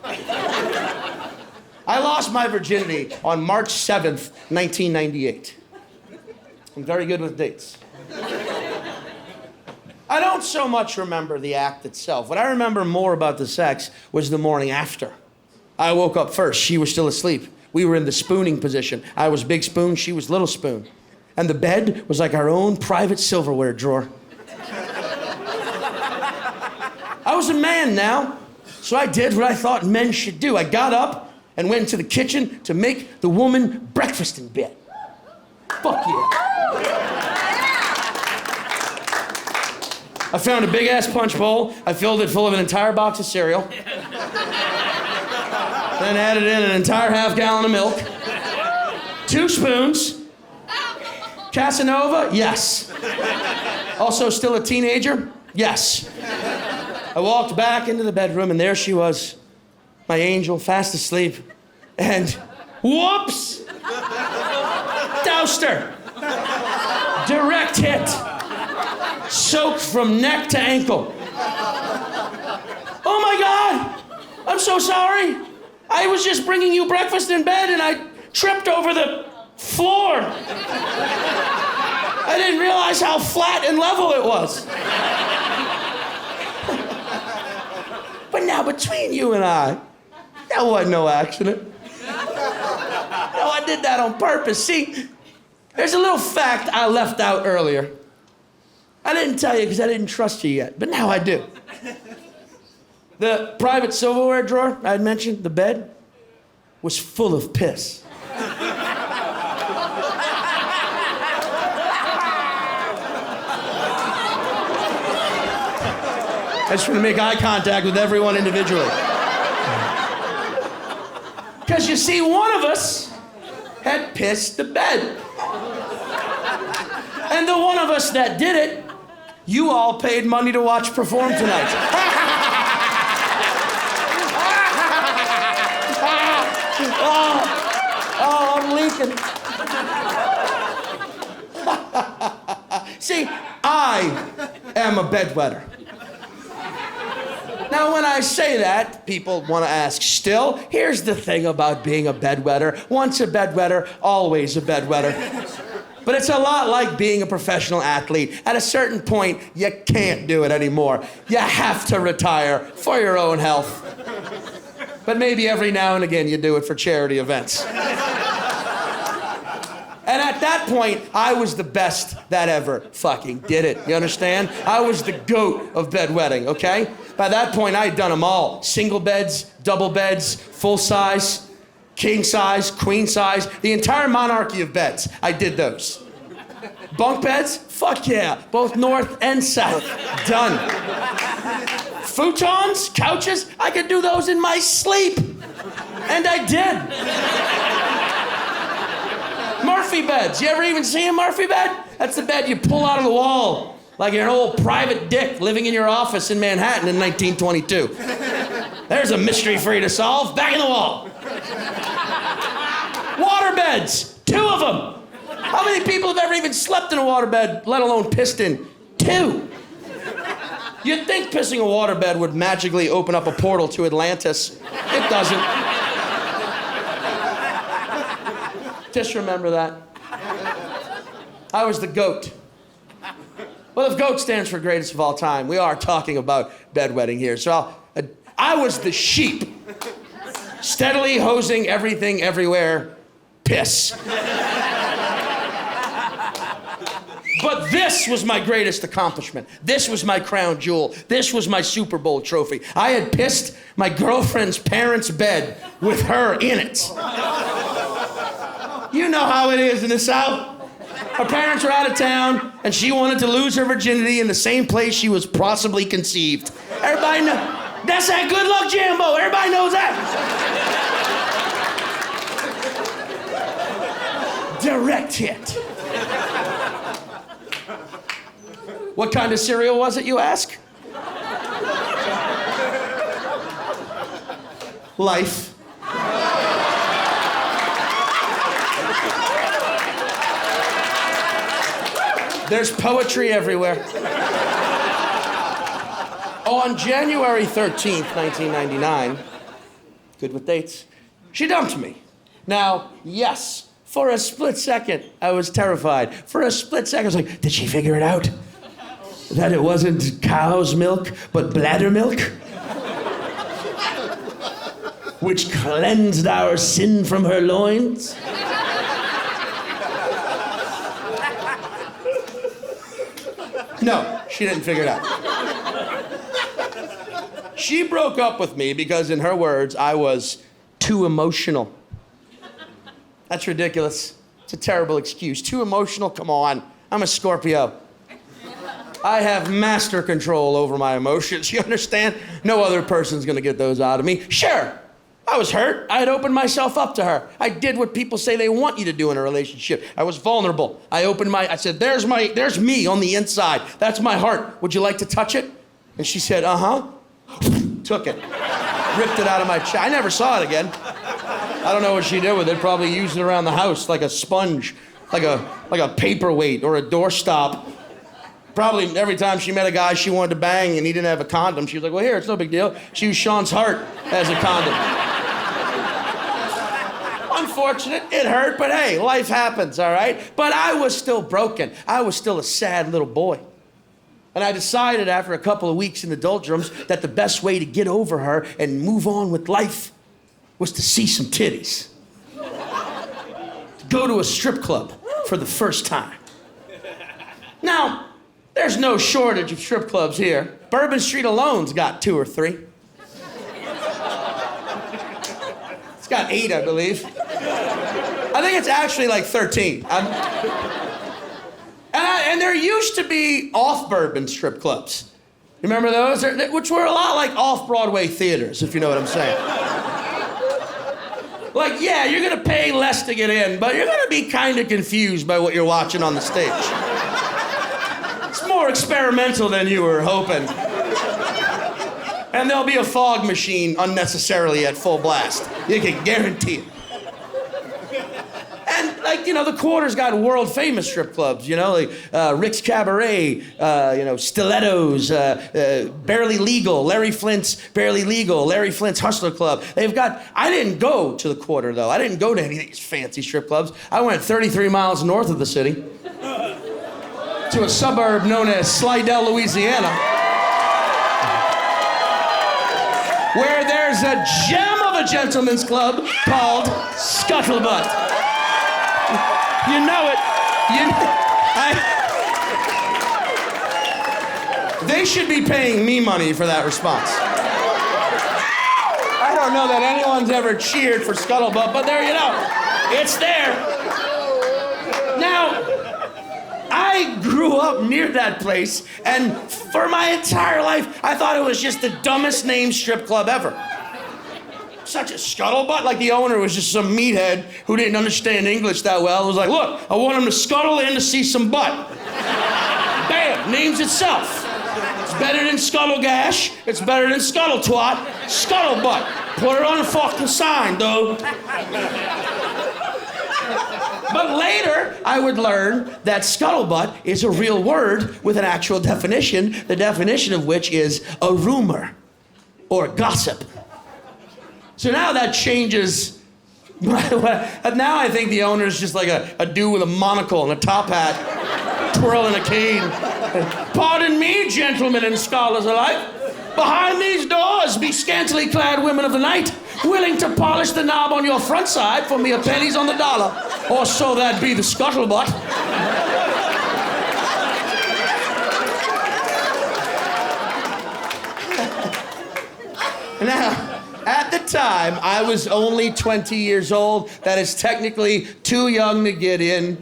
I lost my virginity on March 7th, 1998. I'm very good with dates. I don't so much remember the act itself. What I remember more about the sex was the morning after. I woke up first. She was still asleep. We were in the spooning position. I was big spoon, she was little spoon. And the bed was like our own private silverware drawer. I was a man now, so I did what I thought men should do. I got up and went into the kitchen to make the woman breakfast in bed. Fuck yeah. I found a big-ass punch bowl. I filled it full of an entire box of cereal. Then added in an entire half-gallon of milk. 2 spoons. Casanova? Yes. Also still a teenager? Yes. I walked back into the bedroom, and there she was, my angel, fast asleep, and whoops! Doused her. Direct hit. Soaked from neck to ankle. Oh my God! I'm so sorry. I was just bringing you breakfast in bed and I tripped over the floor. I didn't realize how flat and level it was. But now between you and I, that wasn't no accident. No, I did that on purpose. See, there's a little fact I left out earlier. I didn't tell you because I didn't trust you yet, but now I do. The private silverware drawer I had mentioned, the bed, was full of piss. I just want to make eye contact with everyone individually. Because you see, one of us had pissed the bed. And the one of us that did it, you all paid money to watch perform tonight. Oh, I'm leaking. See, I am a bedwetter. Now, when I say that, people want to ask, still, here's the thing about being a bedwetter. Once a bedwetter, always a bedwetter. But it's a lot like being a professional athlete. At a certain point, you can't do it anymore. You have to retire for your own health. But maybe every now and again you do it for charity events. And at that point, I was the best that ever fucking did it. You understand? I was the GOAT of bedwetting, okay? By that point, I had done them all. Single beds, double beds, full size, king size, queen size, the entire monarchy of beds. I did those. Bunk beds? Fuck yeah. Both north and south. Done. Futons, couches, I could do those in my sleep. And I did. Murphy beds. You ever even see a Murphy bed? That's the bed you pull out of the wall, like you're an old private dick living in your office in Manhattan in 1922. There's a mystery for you to solve. Back in the wall. Water beds. 2 of them. How many people have ever even slept in a waterbed, let alone pissed in? 2. You'd think pissing a waterbed would magically open up a portal to Atlantis. It doesn't. Just remember that. I was the goat. Well, if GOAT stands for greatest of all time, we are talking about bedwetting here. So I was the sheep, steadily hosing everything everywhere, piss. But this was my greatest accomplishment. This was my crown jewel. This was my Super Bowl trophy. I had pissed my girlfriend's parents' bed with her in it. You know how it is in the South. Her parents were out of town, and she wanted to lose her virginity in the same place she was possibly conceived. Everybody knows. That's that good luck Jambo. Everybody knows that. Direct hit. What kind of cereal was it, you ask? Life. There's poetry everywhere. On January 13th, 1999, good with dates, she dumped me. Now, yes, for a split second, I was terrified. For a split second, I was like, did she figure it out? That it wasn't cow's milk, but bladder milk? Which cleansed our sin from her loins? No, she didn't figure it out. She broke up with me because, in her words, I was too emotional. That's ridiculous. It's a terrible excuse. Too emotional? Come on. I'm a Scorpio. I have master control over my emotions. You understand? No other person's gonna get those out of me. Sure, I was hurt. I had opened myself up to her. I did what people say they want you to do in a relationship. I was vulnerable. I said, there's me on the inside. That's my heart. Would you like to touch it? And she said, uh-huh. Took it. Ripped it out of my chest. I never saw it again. I don't know what she did with it. Probably used it around the house like a sponge, like a paperweight or a doorstop. Probably every time she met a guy she wanted to bang and he didn't have a condom, she was like, well, here, it's no big deal. She used Sean's heart as a condom. Unfortunate, it hurt, but hey, life happens, all right? But I was still broken. I was still a sad little boy. And I decided after a couple of weeks in the doldrums that the best way to get over her and move on with life was to see some titties. To go to a strip club for the first time. Now, there's no shortage of strip clubs here. Bourbon Street alone's got 2 or 3. It's got 8, I believe. I think it's actually like 13. And there used to be off-bourbon strip clubs. You remember those? Which were a lot like off-Broadway theaters, if you know what I'm saying. Like, yeah, you're gonna pay less to get in, but you're gonna be kind of confused by what you're watching on the stage. It's more experimental than you were hoping. And there'll be a fog machine unnecessarily at full blast. You can guarantee it. And, like, you know, the Quarter's got world-famous strip clubs, you know, like Rick's Cabaret, Stilettos, Barely Legal, Larry Flint's Barely Legal, Larry Flint's Hustler Club. I didn't go to the Quarter, though. I didn't go to any of these fancy strip clubs. I went 33 miles north of the city to a suburb known as Slidell, Louisiana, where there's a gem of a gentleman's club called Scuttlebutt. You know it. They should be paying me money for that response. I don't know that anyone's ever cheered for Scuttlebutt, but there you know. It's there. Now, I grew up near that place, and for my entire life, I thought it was just the dumbest named strip club ever. such a scuttlebutt. Like the owner was just some meathead who didn't understand English that well. It was like, look, I want him to scuttle in to see some butt. Bam, names itself. It's better than scuttle gash. It's better than scuttle twat. Scuttlebutt. Put it on the fucking sign, though. But later, I would learn that scuttlebutt is a real word with an actual definition, the definition of which is a rumor or gossip. So now that changes. Now I think the owner is just like a dude with a monocle and a top hat, twirling a cane. Pardon me, gentlemen and scholars alike. Behind these doors be scantily clad women of the night, willing to polish the knob on your front side for mere pennies on the dollar, or so that be the scuttlebutt. Now, at the time, I was only 20 years old. That is technically too young to get in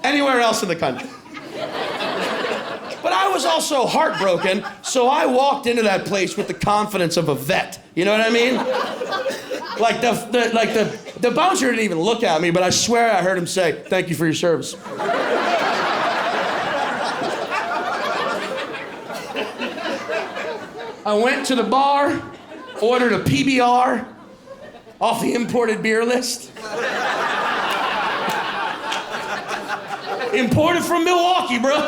anywhere else in the country. But I was also heartbroken, so I walked into that place with the confidence of a vet. You know what I mean? Like the bouncer didn't even look at me, but I swear I heard him say, "Thank you for your service." I went to the bar, ordered a PBR off the imported beer list. Imported from Milwaukee, bro.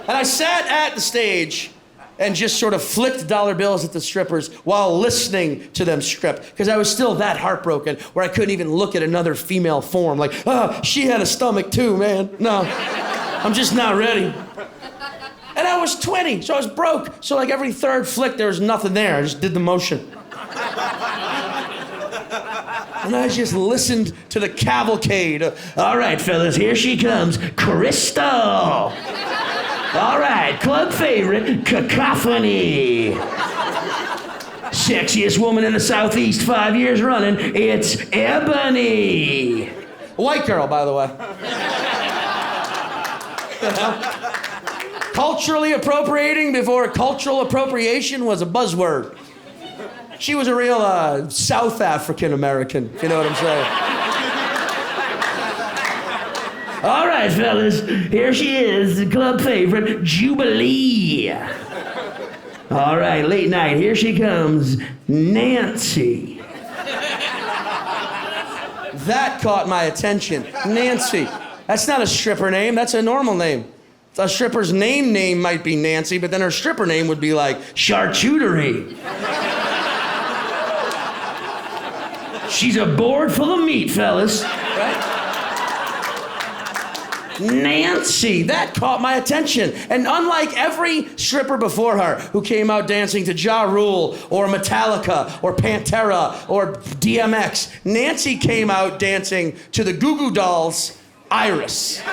And I sat at the stage and just sort of flicked dollar bills at the strippers while listening to them strip, because I was still that heartbroken where I couldn't even look at another female form. Like, she had a stomach too, man. No, I'm just not ready. And I was 20, so I was broke. So like every third flick, there was nothing there. I just did the motion. And I just listened to the cavalcade. All right, fellas, here she comes. Crystal. All right, club favorite, Cacophony. Sexiest woman in the Southeast 5 years running, it's Ebony. White girl, by the way. Culturally appropriating before cultural appropriation was a buzzword. She was a real South African American, if you know what I'm saying. All right, fellas, here she is, the club favorite, Jubilee. All right, late night, here she comes, Nancy. That caught my attention, Nancy. That's not a stripper name, that's a normal name. A stripper's name might be Nancy, but then her stripper name would be like Charcuterie. She's a board full of meat, fellas. Right? Nancy, that caught my attention. And unlike every stripper before her who came out dancing to Ja Rule or Metallica or Pantera or DMX, Nancy came out dancing to the Goo Goo Dolls' Iris.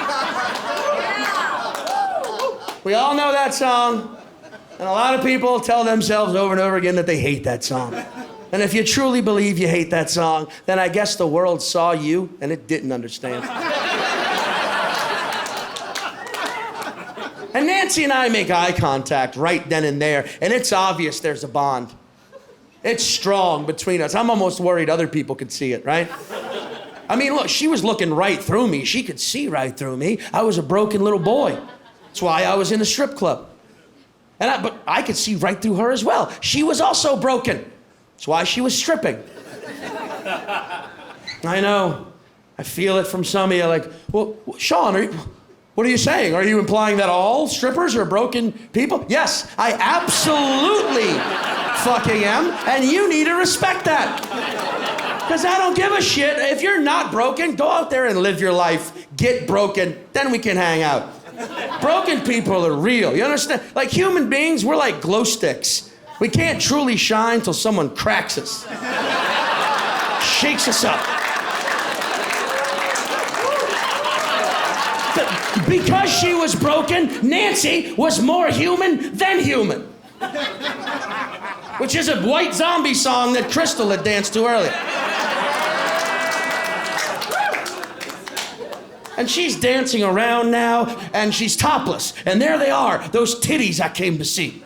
We all know that song, and a lot of people tell themselves over and over again that they hate that song. And if you truly believe you hate that song, then I guess the world saw you and it didn't understand. And Nancy and I make eye contact right then and there, and it's obvious there's a bond. It's strong between us. I'm almost worried other people could see it, right? I mean, look, she was looking right through me. She could see right through me. I was a broken little boy. That's why I was in the strip club. But I could see right through her as well. She was also broken. That's why she was stripping. I know. I feel it from some of you, like, well, Sean, what are you saying? Are you implying that all strippers are broken people? Yes, I absolutely fucking am, and you need to respect that. Because I don't give a shit. If you're not broken, go out there and live your life. Get broken, then we can hang out. Broken people are real, you understand? Like human beings, we're like glow sticks. We can't truly shine till someone cracks us. Shakes us up. Because she was broken, Nancy was more human than human. Which is a White Zombie song that Crystal had danced to earlier. And she's dancing around now, and she's topless. And there they are, those titties I came to see.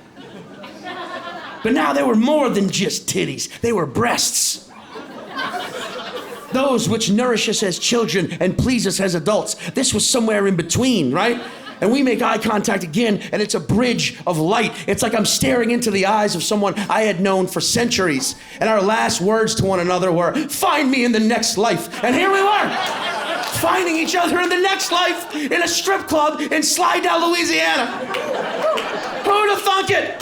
But now they were more than just titties. They were breasts. Those which nourish us as children and please us as adults. This was somewhere in between, right? And we make eye contact again, and it's a bridge of light. It's like I'm staring into the eyes of someone I had known for centuries. And our last words to one another were, "Find me in the next life." And here we were, finding each other in the next life in a strip club in Slidell, Louisiana. Who'd have thunk it?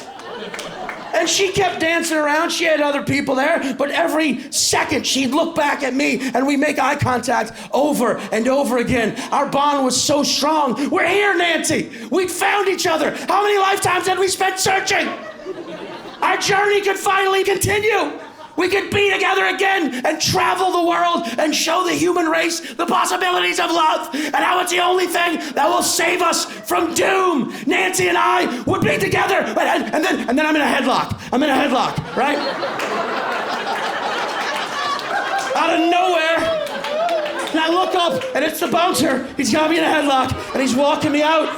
And she kept dancing around. She had other people there, but every second she'd look back at me and we make eye contact over and over again. Our bond was so strong. We're here, Nancy. We'd found each other. How many lifetimes had we spent searching? Our journey could finally continue. We could be together again and travel the world and show the human race the possibilities of love and how it's the only thing that will save us from doom. Nancy and I would be together, and then I'm in a headlock. I'm in a headlock, right? Out of nowhere, and I look up, and it's the bouncer. He's got me in a headlock, and he's walking me out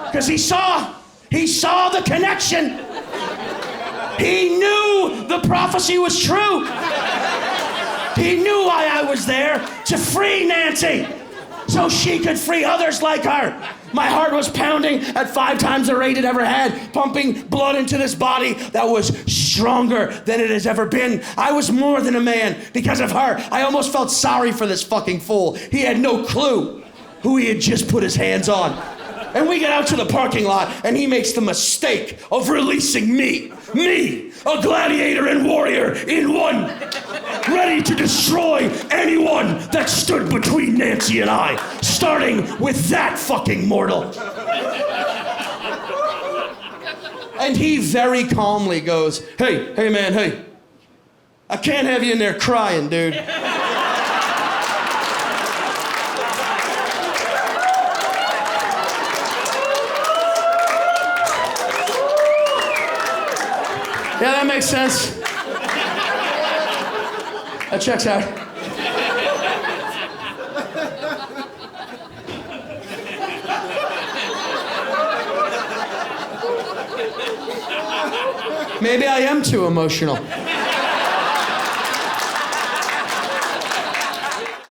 because he saw the connection. He knew the prophecy was true. He knew why I was there, to free Nancy, so she could free others like her. My heart was pounding at 5 times the rate it ever had, pumping blood into this body that was stronger than it has ever been. I was more than a man because of her. I almost felt sorry for this fucking fool. He had no clue who he had just put his hands on. And we get out to the parking lot, and he makes the mistake of releasing me, a gladiator and warrior in one, ready to destroy anyone that stood between Nancy and I, starting with that fucking mortal. And he very calmly goes, hey man, hey, I can't have you in there crying, dude. Yeah, that makes sense. That checks out. Maybe I am too emotional.